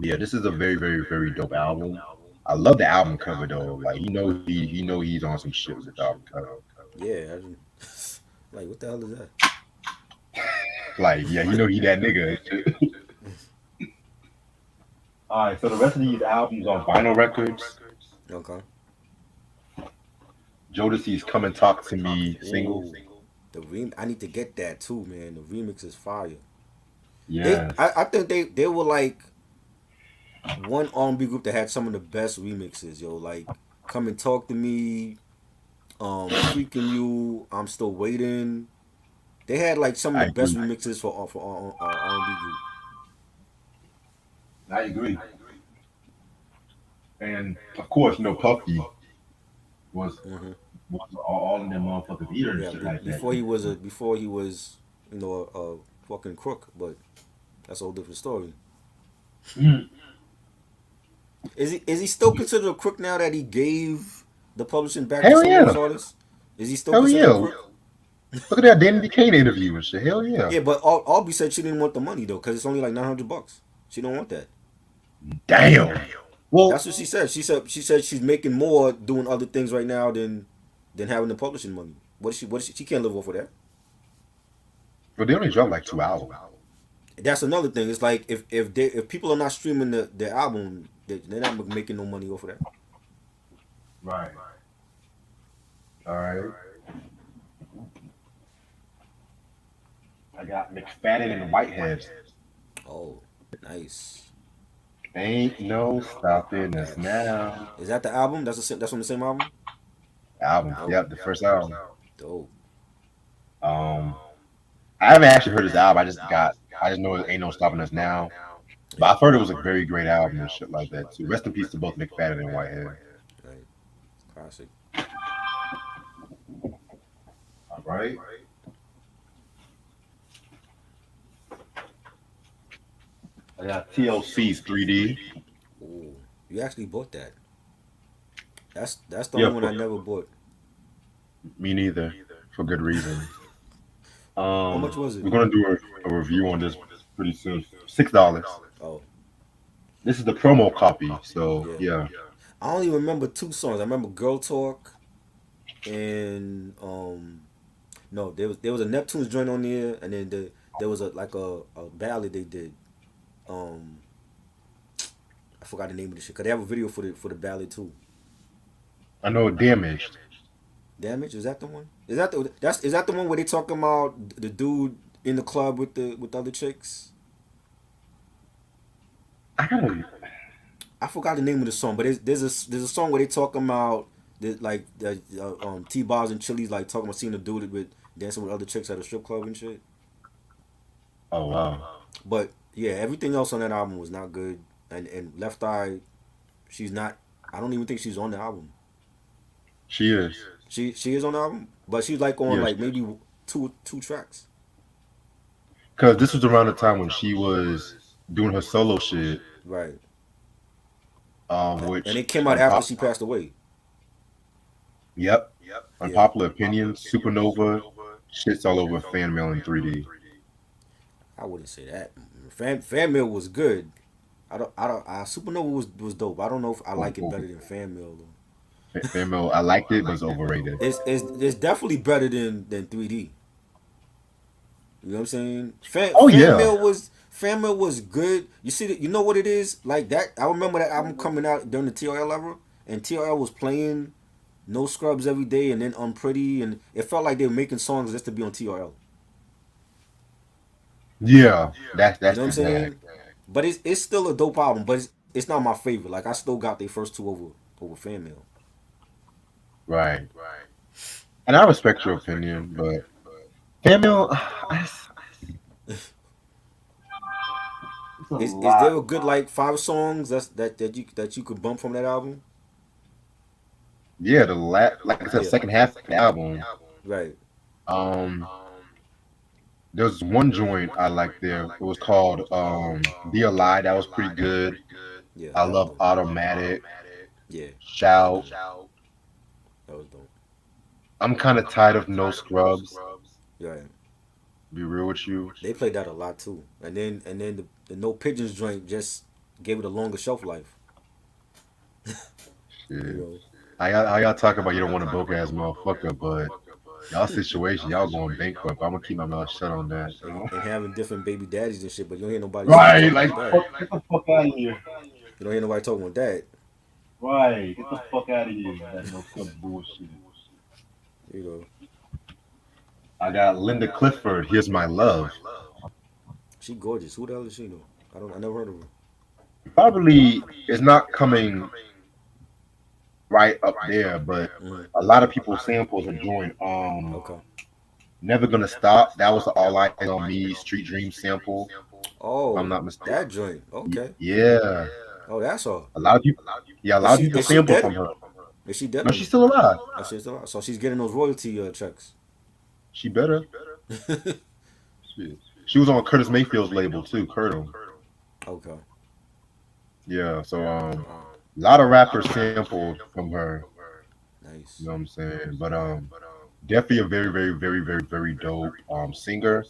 Yeah, this is a very, very, very dope album. I love the album cover though. Like you know he's on some shit with the album cover. Yeah. Like what the hell is that? Like, yeah, you know he that nigga. Alright, so the rest of these albums on vinyl records, Okay. Jodeci's Come and Talk to Me single. Ooh, I need to get that too, man. The remix is fire. Yeah. I think they were like one R&B group that had some of the best remixes, yo. Like Come and Talk to Me, Freaking You, I'm Still Waiting. They had like some of I the best agree. remixes for R&B group. I agree. And of course, Puffy was Hmm. all in them motherfuckers eater and Yeah, shit like that. before he was a fucking crook, but that's a whole different story. Mhm. Is he still considered a crook now that he gave the publishing back to Hell some of yeah. those artists? Is he still Hell considered a yeah. crook? Look at that Danny Kane interview and shit. Hell yeah. Yeah, but Aubrey said she didn't want the money though, because it's only like $900. She don't want that. Damn. Well, That's what she said. She said she's making more doing other things right now than having the publishing money. What is she? She can't live off of that. but they only dropped like 2 albums. That's another thing. It's like if people are not streaming their album, they're not making no money off of that. Right. All right. I got McFadden and Whitehead. Oh, nice. Ain't no stopping us now. Is that the album? That's on the same album. Album. Yep, the first album. Dope. I haven't actually heard his album. I just know it ain't no stopping us now. But I've heard it was a very great album and shit like that too. Rest in peace to both McFadden and Whitehead. Right. Classic. All right. I got TLC's 3D. Ooh, you actually bought that. That's the Yeah, only one I for- never bought. Me neither, for good reason. How much was it? We're gonna do a review on this pretty soon. $6. Oh, This is the promo copy, so yeah. I only remember 2 songs. I remember "Girl Talk" and no, there was a Neptune's joint on there, and then there was a ballad they did. forgot the name of the shit. Cause they have a video for the ballad too. I know Damaged. Damage, is that the one? Is that the one where they talking about the dude in the club with the other chicks? I gotta. I forgot the name of the song, but there's a song where they talking about T-bars and chilies, like talking about seeing a dude with dancing with other chicks at a strip club and shit. Oh wow. But yeah, everything else on that album was not good. And Left Eye, she's not. I don't even think she's on the album. She is. She is on the album, but she's like on Yes. like maybe two tracks. Because this was around the time when she was doing her solo shit. Right. Which And it came out after she passed away. Yep. Unpopular opinion. Supernova. Shit's all over fan mail in 3D. I wouldn't say that. Fan mail was good. Supernova was dope. I don't know if I like it better than fan mail though. Fan mail, I liked it, but it's overrated. It's definitely better than 3D. You know what I'm saying? Fan mail was good. You see that? You know what it is like that. I remember that album coming out during the TRL era, and TRL was playing No Scrubs every day, and then Unpretty, and it felt like they were making songs just to be on TRL. Yeah, that's You know what I'm saying? But it's still a dope album, but it's not my favorite. Like I still got their first two over fan mail. Right. And I respect your opinion, but fan mail. Is there a good like 5 songs that you could bump from that album? Yeah, like I said, second half of the album. Right. There's one joint I liked there. It was called Be Alive. That was pretty good. Yeah. I love Automatic. Yeah. Shout. That was dope. I'm kind of tired of No Scrubs. Right. Be real with you. They played that a lot too. And then the No Pigeons joint just gave it a longer shelf life. Shit. You know? How y'all talk about you don't want a broke ass motherfucker, but y'all situation, y'all going bankrupt. I'm gonna keep my mouth shut on that. You know? And having different baby daddies and shit, but you don't hear nobody Right, talking like about that. get the fuck out of here. You don't hear nobody talking about that. Right, get the fuck out of here. That no good bullshit. You know. I got Linda Clifford. Here's My Love. She gorgeous. Who the hell is she though? I never heard of her. Probably is not coming right up there, but a lot of people's samples are joined. Okay. Never Gonna Stop. That was the All Eyes on Me Street Dream sample. Oh, If I'm not mistaken. that joint. Okay. Yeah. Oh, that's all. A lot of people. Yeah, a lot of people Is she sample dead? from her. Is she dead? No, she's still alive. Oh, she's still alive. So she's getting those royalty checks. She better. Shit. She was on Curtis Mayfield's label too, Curtis. Okay. Yeah, so a lot of rappers sampled from her. Nice. You know what I'm saying? But definitely a very, very, very, very, very dope singer.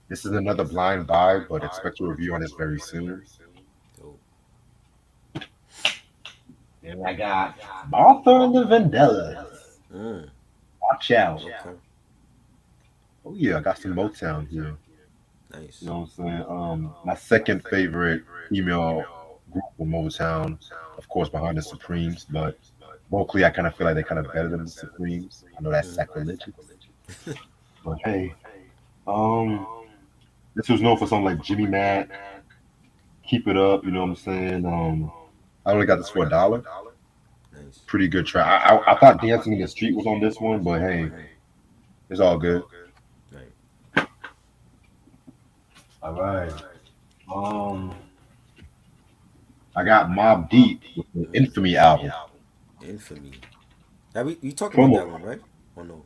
This is another Blind Vibe, but expect a review on this very soon. Dope. And I got Martha and the Vandellas. Watch out. Okay. Oh yeah, I got some Motown here. Nice. You know what I'm saying? My second favorite female group from Motown, of course, behind the Supremes, but vocally, I kind of feel like they're kind of better than the Supremes. I know that's sacrilegious, but hey, this was known for something like Jimmy Mack, Keep It Up. You know what I'm saying? I only got this for $1. Nice. Pretty good track. I thought Dancing in the Street was on this one, but hey, it's all good. Right. All right. I got Mobb Deep with the Infamy album. Infamy. We talked about that one, right? Or no?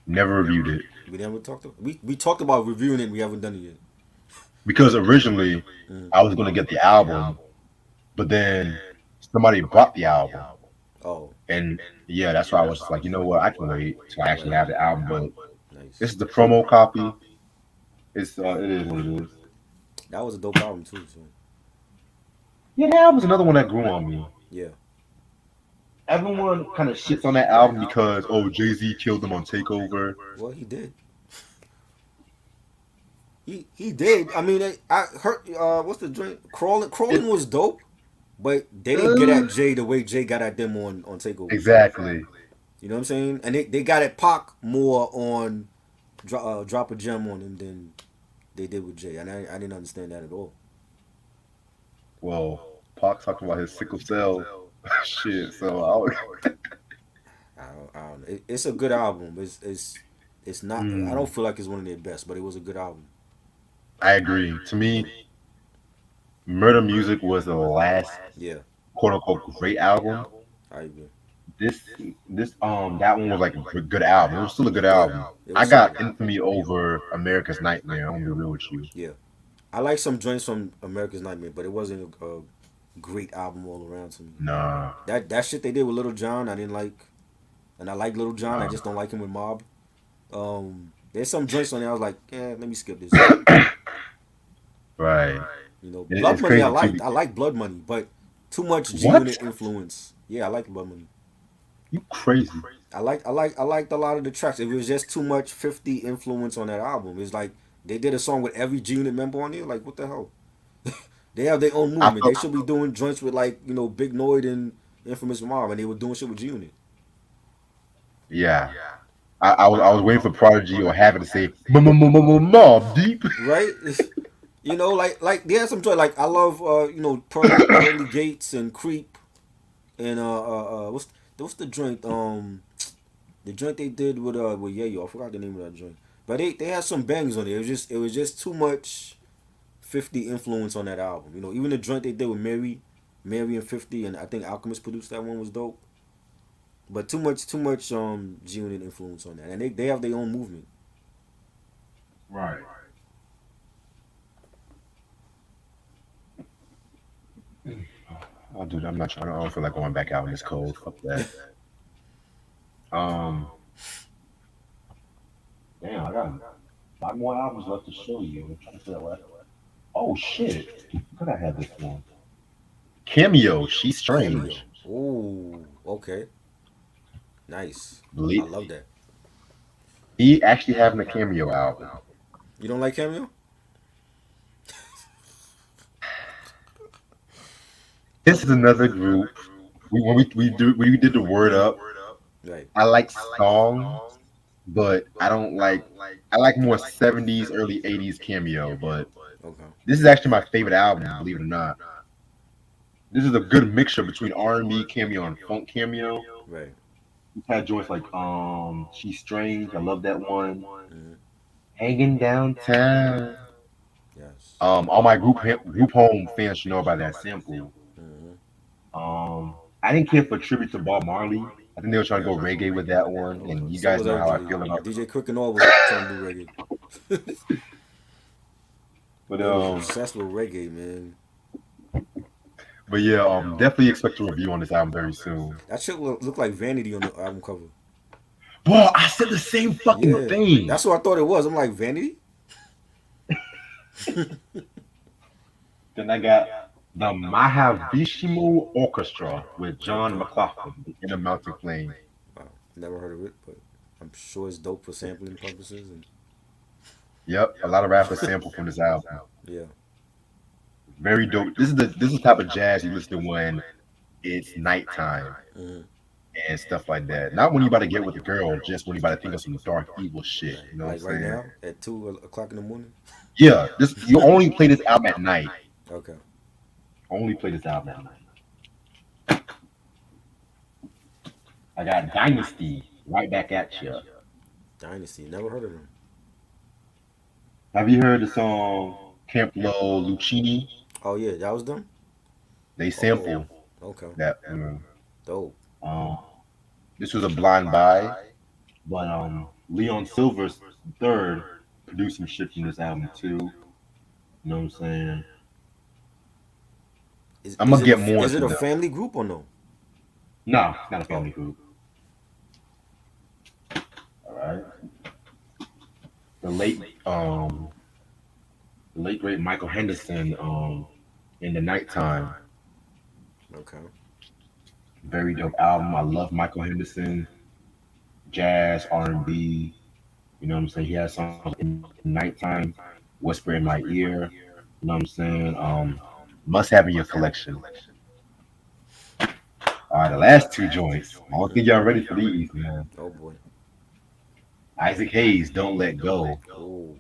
Never reviewed it We never talked. We talked about reviewing it. We haven't done it yet. because originally I was gonna get the album, but then somebody bought the album, Oh, and yeah, that's why I was just like, you know what, I can wait till I actually have the album. But nice. this is the promo copy. It is what it is. That was a dope album too. So Yeah, the album's another one that grew on me. yeah. Everyone kind of shits on that album because Jay-Z killed him on Takeover. Well, he did. He did. I mean, I heard. What's the drink? Crawling was dope. but they didn't get at Jay the way Jay got at them on Takeover. Exactly. You know what I'm saying? And they got at Pac more on Drop a Gem on him than they did with Jay, and I didn't understand that at all. Well, Pac talked about his sickle cell shit. So I don't know. It's a good album. It's not. I don't feel like it's one of their best, but it was a good album. I agree. To me, Murder Music was the last Yeah, quote unquote great album. I agree. This that one was like a good album. It was still a good album. It I was got solid. Infamy over America's Nightmare. I'm gonna be real with you. Yeah, I like some joints from America's Nightmare, but it wasn't a great album all around to me. Nah. That shit they did with Little John, I didn't like, and I like Little John. I just don't like him with Mob. There's some joints on there. I was like, let me skip this. Right. You know, It- Blood it's Money I crazy, liked. too. I like Blood Money, but too much What? G-Unit influence. Yeah, I like Blood Money. You crazy. I liked a lot of the tracks. It was just too much 50 influence on that album. It's like they did a song with every G-Unit member on it. Like what the hell? They have their own I movement. They felt, should be doing joints with like Big Noid and Infamous Mob, and they were doing shit with G-Unit, yeah. I was waiting for Prodigy or Having to say Mob Deep. right? Like they had some joint. Like I love Pearly Gates and Creep and what's the joint the joint they did with Yayo. I forgot the name of that joint, but they had some bangs on it. It was just too much 50 influence on that album. Even the joint they did with Mary and 50, and I think Alchemist produced that one was dope. But too much G Unit influence on that, and they have their own movement. Right. Oh, dude, I'm not trying. I don't feel like going back out in this cold. Fuck that. Um, damn, I got 5 more albums left to show you. I'm trying to figure out what. Oh shit! Could I have this one? Cameo. She's Cameo. strange. Oh, okay, nice. I Believe love that. he actually having a cameo album. You don't like Cameo? This is another group. We did the word up. Right. I like songs, but I don't like. I like more 70s, early 80s cameo. But Okay. this is actually my favorite album, believe it or not. This is a good mixture between R&B cameo and funk cameo. Right. We've had joints like She's Strange. I love that one. Mhm. Hanging Downtown. Yes. All my group home fans should know about that sample. Mhm. I didn't care for tribute to Bob Marley. I think they were trying to go reggae with that one, and you So guys was know how I everybody. feel about. DJ Quick and all was trying to do reggae. But They was obsessed with reggae, man. but yeah, definitely expect a review on this album very soon. That shit look like Vanity on the album cover. Bro, I said the same fucking Yeah, thing. that's what I thought it was. I'm like Vanity. Then I got the Mahavishnu Orchestra with John McLaughlin in the Mountain Flame. Wow, never heard of it, but I'm sure it's dope for sampling purposes. And Yep, a lot of rappers sample from this album. yeah, Very dope. This is the type of jazz you listen to when it's nighttime Mhm. and stuff like that. Not when you about to get with a girl, just when you about to think of some dark evil shit. You know what like I'm right saying? now at 2 o'clock in the morning. Yeah, this you only play this album at night. Okay. Only play this album at night. I got Dynasty right back at you. Dynasty. Never heard of them. Have you heard the song Camp Lo Lucchini? Oh yeah, that was them. They sample Okay. that. Dope. This was a blind buy, but Leon Silver's third produced some shit from this album too. You know what I'm saying? I'm gonna get more Is it into a that. family group or no? No, it's not a family group. All right. The late great Michael Henderson in the nighttime. Okay. Very dope album. I love Michael Henderson. Jazz, R&B. You know what I'm saying? He has songs in the nighttime, Whisper in My Ear. You know what I'm saying? Must have in your collection. All right, the last two joints. I don't think y'all ready for these, man. Oh boy. Isaac Hayes, Don't Let Go, Oh,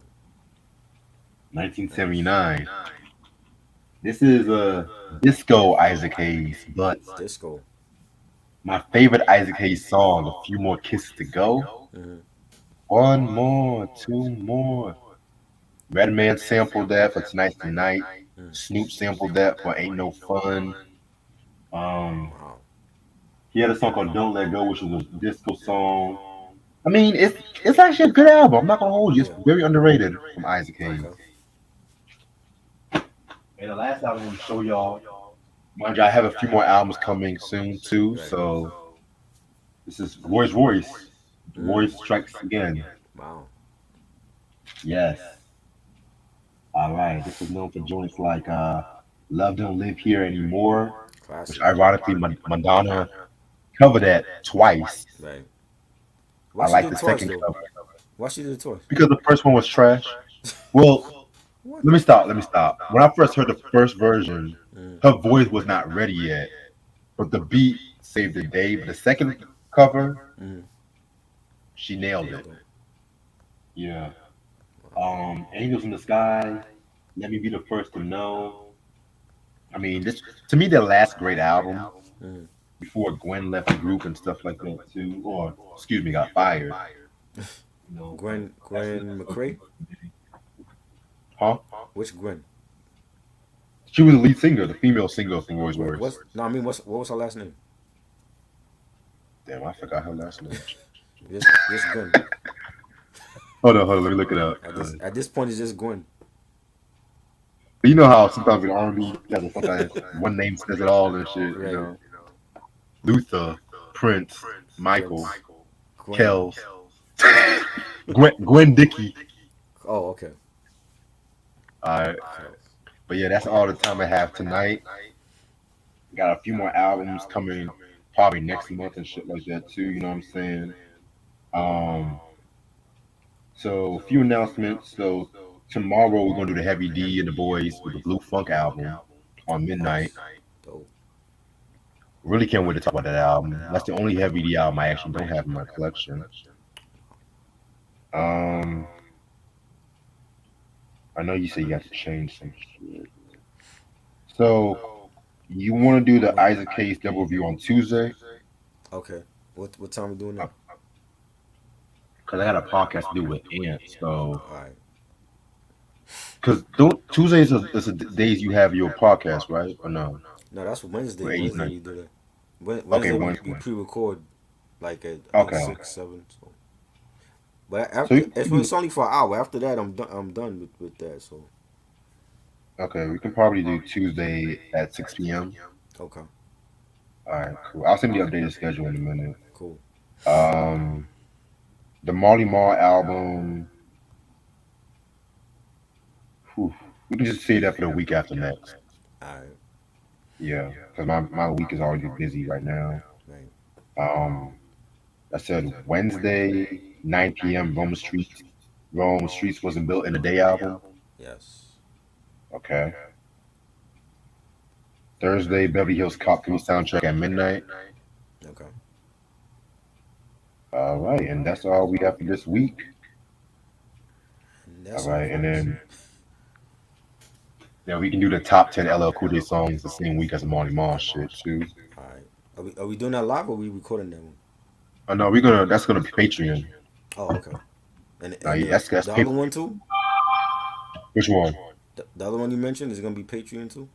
1979. This is a disco Isaac Hayes, but disco. my favorite Isaac Hayes song, A Few More Kisses to Go. Mm-hmm. One more, two more. Redman sampled that for Tonight's the Night. Mm. Snoop sampled that for Ain't No Fun. Um, Wow. he had a song called Don't Let Go, which was a disco song. I mean, it's actually a good album. I'm not gonna hold you. It's Yeah. very underrated from Isaac Hayes. Okay. And the last album I'm gonna show y'all, mind you, I have a few more albums coming soon too. Right. So this is Royce Royce. Mm. Royce Strikes Again. Wow. Yes. All right. This is known for joints like Love Don't Live Here Anymore, Classic. which ironically Madonna covered that twice. Right. I Why she like did the it twice second though? cover Why she did it twice? because the first one was trash. Well, What? let me stop. Let me stop. When I first heard the first version, Mm. her voice was not ready yet, but the beat saved the day. But the second cover, Mm. she nailed it. Yeah. Angels in the Sky. Let Me Be the First to Know. I mean, this to me their last great album Mm. before Gwen left the group and stuff like that too, or excuse me, got fired. You know, Gwen that's McCrae? huh? Which Gwen? She was the lead singer, the female singer from Royce What, Royce. what's no? I mean, what was her last name? Damn, I forgot her last name. Just Gwen. Hold on, let me look it up. At this point, it's just Gwen. But you know how sometimes with R&B, sometimes one name says it all and shit. Right. You know, Luther, Prince, Michael, Gwen. Kells, Gwen Dickey. Oh, okay. Alright, but yeah, that's all the time I have tonight. Got a few more albums coming, probably next month and shit like that too. You know what I'm saying? Um, so a few announcements. So tomorrow we're gonna do the Heavy D and the Boys with the Blue Funk album on midnight. Dope. Really can't wait to talk about that album. That's the only Heavy D album I actually don't have in my collection. I know you said you got to change some shit. So you want to do the Isaac Hayes double review on Tuesday? Okay. What time we doing that? Because I got a podcast to do with Ant. So All right. because Tuesdays is the days you have your podcast, right? Or no? No, that's Wednesday. Wait, Wednesday night. we do that. Wednesday Okay, we Wednesday. pre-record like at I think Okay. 6, 7. So. But after it's only for an hour. After that, I'm done. I'm done with that. So Okay, we can probably do Tuesday at 6 p.m. okay, All right, cool. I'll send you the updated schedule in a minute. cool. The Marley Marl album. Whew, we can just say that for the week after next. All right. Yeah, because my week is already busy right now. Right. I said Wednesday, 9 p.m. Rome Streets Wasn't Built in a Day album. Yes. Okay. Thursday, Beverly Hills Cop 3 soundtrack at midnight. Okay. All right, and that's all we got for this week. And that's All right, all, and folks. then yeah, we can do the top 10 LL Cool J songs the same week as the Marley Marl shit too. All right. Are we doing that live or are we recording that one? Oh no, that's gonna be Patreon. Oh, okay. And Yeah, that's the other one too. Which one? The other one you mentioned is gonna be Patreon too.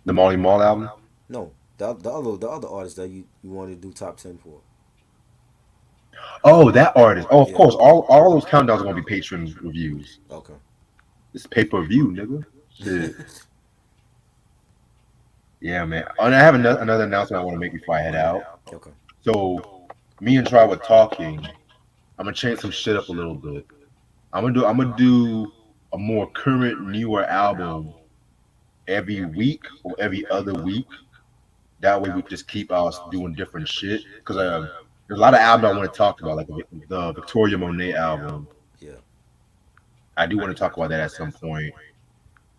The Marley Marl album? No, the other artist that you wanted to do top 10 for. Oh, that artist. Oh, of Yeah. course. All those countdowns are gonna be Patreon reviews. Okay. It's pay-per-view, nigga. Shit. Yeah, man. And I have another announcement I want to make before I head out. Okay. So, me and Try were talking. I'm gonna change some shit up a little bit. I'm gonna do a more current, newer album every week or every other week. That way, we just keep us doing different shit. Because there's a lot of albums I want to talk about, like the Victoria Monet album. Yeah. I do want to talk about that at some point.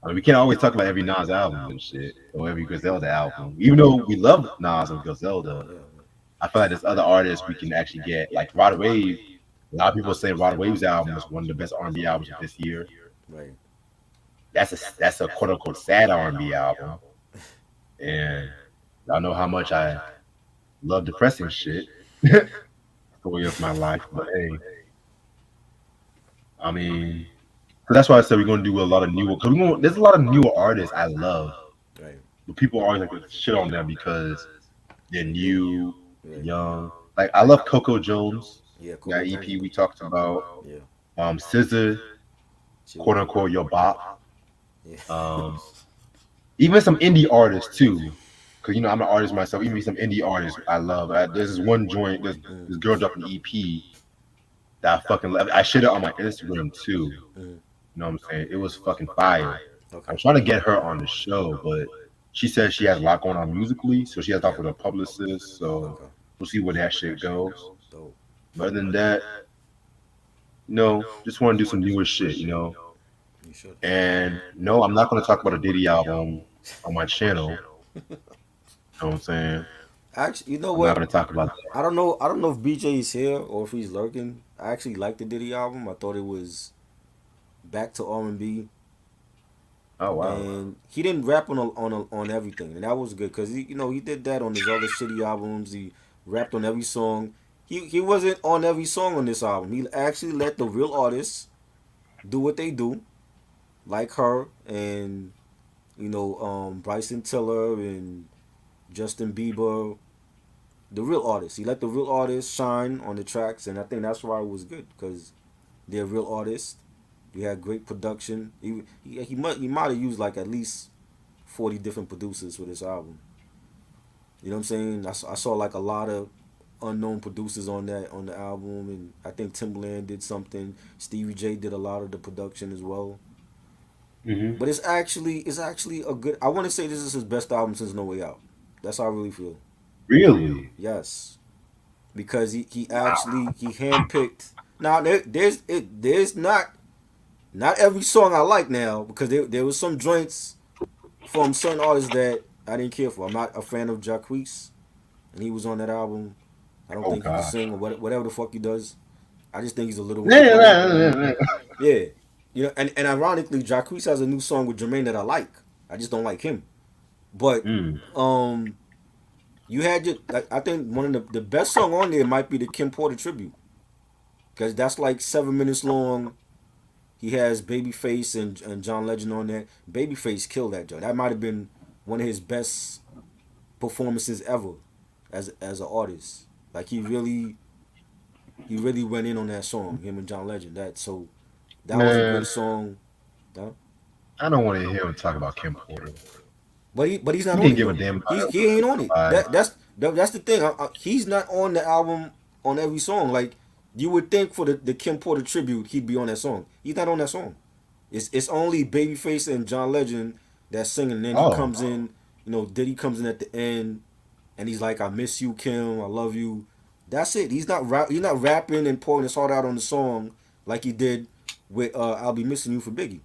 I mean, we can't always talk about every Nas album and shit, or every Griselda album. Even though we love Nas and Griselda, Yeah, I feel like there's other artists we can actually get. Like Rod Wave, a lot of people say Rod Wave's album was one of the best R&B albums of this year. right. That's a quote unquote sad R&B album, and y'all know how much I love depressing shit. Story of my life, but hey, I mean, so that's why I said we're gonna do a lot of newer. Cause there's a lot of newer artists I love, Right. but people always like to shit on them because they're new, Yeah. young. Like I love Coco Jones, Yeah. Cool. that EP we talked about. Yeah. SZA, Chill. quote unquote, your bop. Yeah. Even some indie artists too, because you know I'm an artist myself. Even some indie artists I love. There's this one joint. This girl dropped an EP that I fucking love. I shared it on my Instagram too. You know what I'm saying? It was fucking fire. Okay. I'm trying to get her on the show, but she says she has a lot going on musically, so she has to talk with her publicist. So Okay. we'll see where that shit goes. Dope. But other than that, no, just want to do some newer shit, you know. You should. And no, I'm not going to talk about a Diddy album on my channel. You know what I'm saying? Actually, you know I'm not what? going to talk about that. I don't know. I don't know if BJ is here or if he's lurking. I actually liked the Diddy album. I thought it was back to R&B, Oh wow. and he didn't rap on everything, and that was good because he did that on his other shitty albums. He rapped on every song. He wasn't on every song on this album. He actually let the real artists do what they do, like her and Bryson Tiller and Justin Bieber. The real artists. He let the real artists shine on the tracks, and I think that's why it was good because they're real artists. You had great production. He might have used like at least 40 different producers for this album. You know what I'm saying? I saw like a lot of unknown producers on the album, and I think Timbaland did something. Stevie J did a lot of the production as well. Mm-hmm. But it's actually a good. I want to say this is his best album since No Way Out. That's how I really feel. Really? Yes, because he actually he handpicked. Now there's not every song I like now because there was some joints from certain artists that I didn't care for. I'm not a fan of Jacquees, and he was on that album. I don't Oh think he can gosh. sing or whatever the fuck he does. I just think he's a little. Yeah. Yeah, and ironically, Jacquees has a new song with Jermaine that I like. I just don't like him. But you had your. I think one of the best song on there might be the Kim Porter tribute, because that's like 7 minutes long. He has Babyface and John Legend on that. Babyface killed that joint. That might have been one of his best performances ever as an artist. Like he really went in on that song. Him and John Legend. That was a Man, great song. Huh? I don't want to hear him talk about Kim Porter. But he's He not on didn't it. give a Though. damn about He ain't on it. Bye. That's the thing. He's not on the album on every song. Like you would think for the Kim Porter tribute, he'd be on that song. He's not on that song. It's only Babyface and John Legend that's singing. And then he comes in. Diddy comes in at the end, and he's like, "I miss you, Kim. I love you." That's it. He's not rapping and pouring his heart out on the song like he did with "I'll Be Missing You" for Biggie,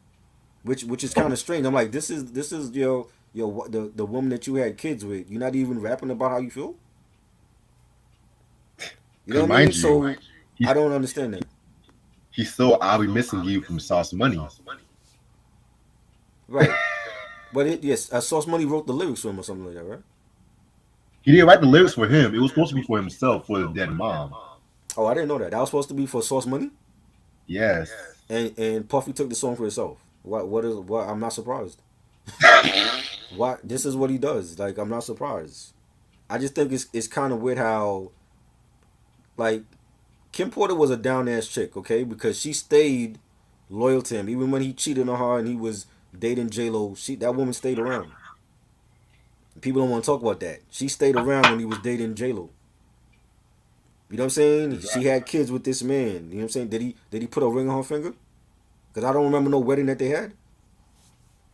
which is kind of strange. I'm like, this is the woman that you had kids with. You're not even rapping about how you feel. You know what I mean? So I don't understand that. He's so I'll be missing you from Sauce Money. Right. But Sauce Money wrote the lyrics for him or something like that, right? He didn't write the lyrics for him. It was supposed to be for himself, for his dead mom. Oh, I didn't know that. That was supposed to be for Sauce Money? Yes. And Puffy took the song for himself. What I'm not surprised. Why this is what he does. Like I'm not surprised. I just think it's kind of weird how like Kim Porter was a down ass chick, okay? Because she stayed loyal to him. Even when he cheated on her and he was dating J-Lo, that woman stayed around. People don't want to talk about that. She stayed around when he was dating J-Lo. You know what I'm saying? She had kids with this man. You know what I'm saying? Did he put a ring on her finger? Because I don't remember no wedding that they had.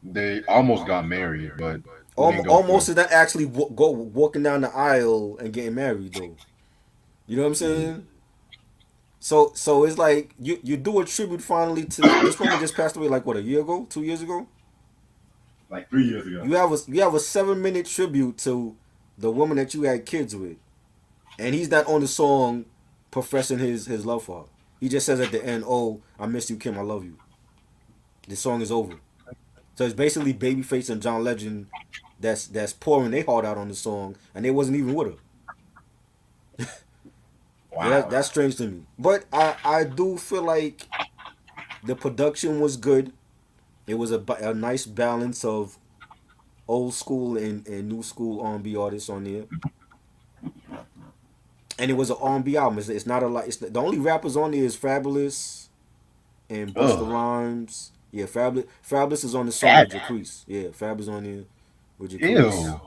They almost got married, but almost is not actually walking down the aisle and getting married though. You know what I'm saying? So it's like you do a tribute finally to this woman just passed away like what, a year ago, 2 years ago? like 3 years ago. You have a 7-minute tribute to the woman that you had kids with, and he's not on the song professing his love for her. He just says at the end, "Oh, I miss you, Kim. I love you." The song is over. So it's basically Babyface and John Legend that's pouring their heart out on the song, and they wasn't even with her. Wow. Yeah, that's strange to me. But I do feel like the production was good. It was a nice balance of old school and new school R&B artists on there. And it was an R&B album. It's not a lot. It's the only rappers on there is Fabulous and Busta Ugh. Rhymes. Yeah, Fabulous is on the song with Jacquees. Yeah, Fab is on there with Jacquees.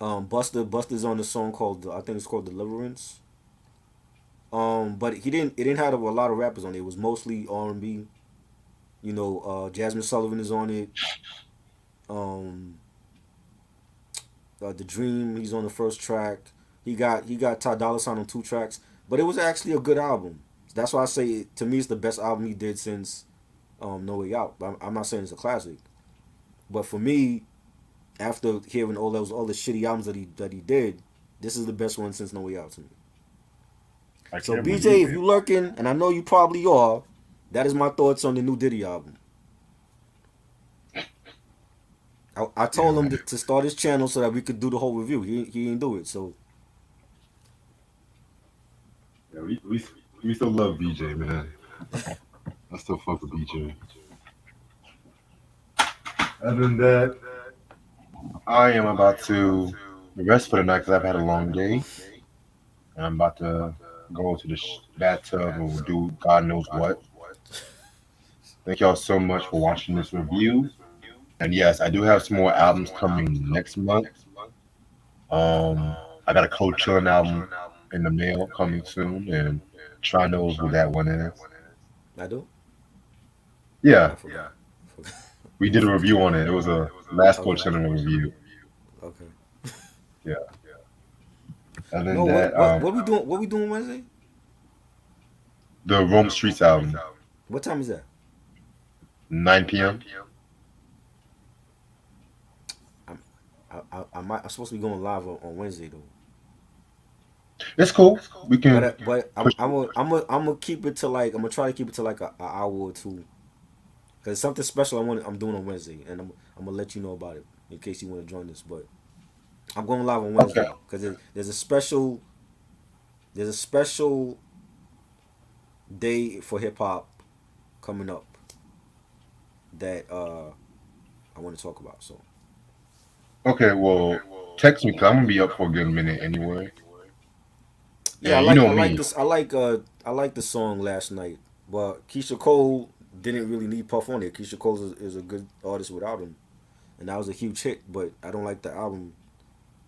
Ew. Busta's on the song called I think it's called Deliverance. But it didn't have a lot of rappers on it. It was mostly R&B. You know, Jasmine Sullivan is on it. The Dream, he's on the first track. He got Ty Dolla $ign on 2 tracks, but it was actually a good album. That's why I say to me it's the best album he did since No Way Out. I'm not saying it's a classic, but for me, after hearing all the shitty albums that he did, this is the best one since No Way Out to me. So BJ, if you lurking, and I know you probably are, that is my thoughts on the new Diddy album. I told him to start his channel so that we could do the whole review. He didn't do it, so. Yeah, we still love BJ, man. I still fuck with BJ. Other than that, I am about to rest for the night because I've had a long day. And I'm about to go to the bathtub or do God knows what. Thank y'all so much for watching this review. And yes, I do have some more albums coming next month. I got a Cold Chillin' album in the mail coming soon, and Try knows who that one is. I do? Yeah, I we did a review on it. It was a last Cold Chillin' review. Okay. Yeah. And then No, that, what we doing Wednesday? the Rome Streets album, What time is that? 9 p.m. I'm supposed to be going live on Wednesday though. It's cool. We can. But I'm gonna keep it to like I'm gonna try to keep it to like an hour or two, cause it's something special I'm doing on Wednesday, and I'm gonna let you know about it in case you want to join us. But I'm going live on Wednesday because there's a special day for hip hop coming up that I want to talk about. So Okay, well, text me because I'm gonna be up for a good minute anyway. yeah, And I you know like me. this. I like the song Last Night, but Keisha Cole didn't really need Puff on it. Keisha Cole is a good artist without him, and that was a huge hit. But I don't like the album,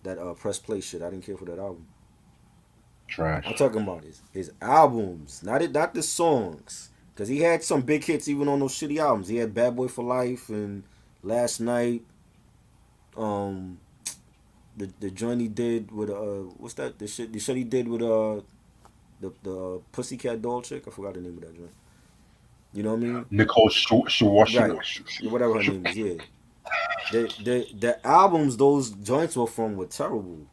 that press play shit. I didn't care for that album. Trash. I'm talking about his albums, not the songs, because he had some big hits even on those shitty albums. He had Bad Boy for Life and Last Night. The joint he did with what's that the shit he did with the Pussycat Doll chick, I forgot the name of that joint. You know what I mean? Nicole Right. Whatever her name is, yeah. The albums those joints were from were terrible.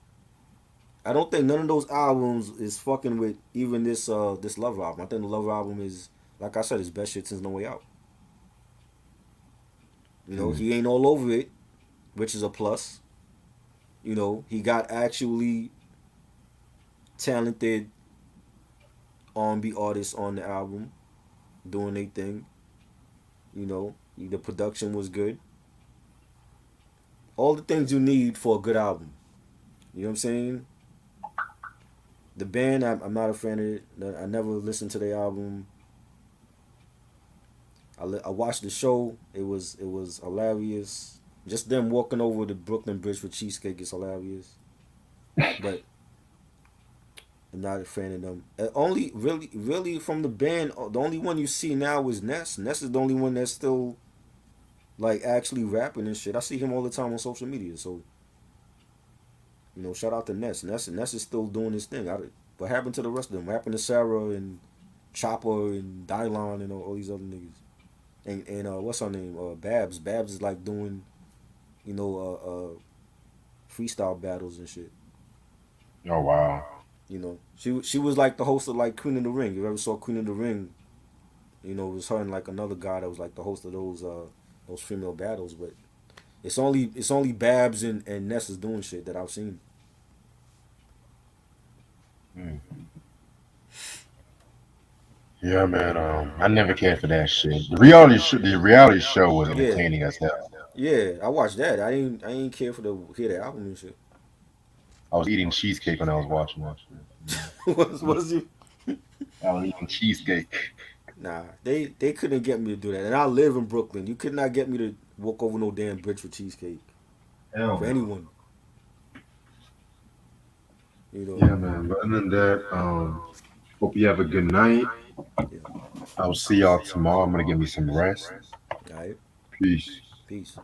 I don't think none of those albums is fucking with even this Love album. I think the Love album is, like I said, his best shit since No Way Out. You know, he ain't all over it, which is a plus. You know, he got actually talented R&B artists on the album doing their thing. You know, the production was good. All the things you need for a good album. You know what I'm saying? The band, I'm not a fan of it. I never listened to their album. I watched the show. It was hilarious. Just them walking over the Brooklyn Bridge for cheesecake is hilarious. But I'm not a fan of them. Only really from the band, the only one you see now is Ness. Ness is the only one that's still like actually rapping and shit. I see him all the time on social media. So you know, shout out to Ness. Ness is still doing his thing. What happened to the rest of them? What happened to Sarah and Chopper and Dylon and all these other niggas? And what's her name? Babs. Babs is like doing freestyle battles and shit. Oh wow. She was like the host of like Queen of the Ring. You ever saw Queen of the Ring? It was her and like another guy that was like the host of those female battles. But it's only Babs and Nessa's doing shit that I've seen. Mm. Yeah, man. I never cared for that shit. The reality show was Yeah, entertaining as hell. yeah, I watched that. I ain't care for the hear the album and shit. I was eating cheesecake when I was watching that shit. was you? I was eating cheesecake. Nah, they couldn't get me to do that. And I live in Brooklyn. You could not get me to walk over no damn bridge for cheesecake Hell, for man. anyone. Yeah, man. But other than that, hope you have a good night. Yeah. I'll see y'all tomorrow. I'm gonna give me some rest. All right. Peace. Peace.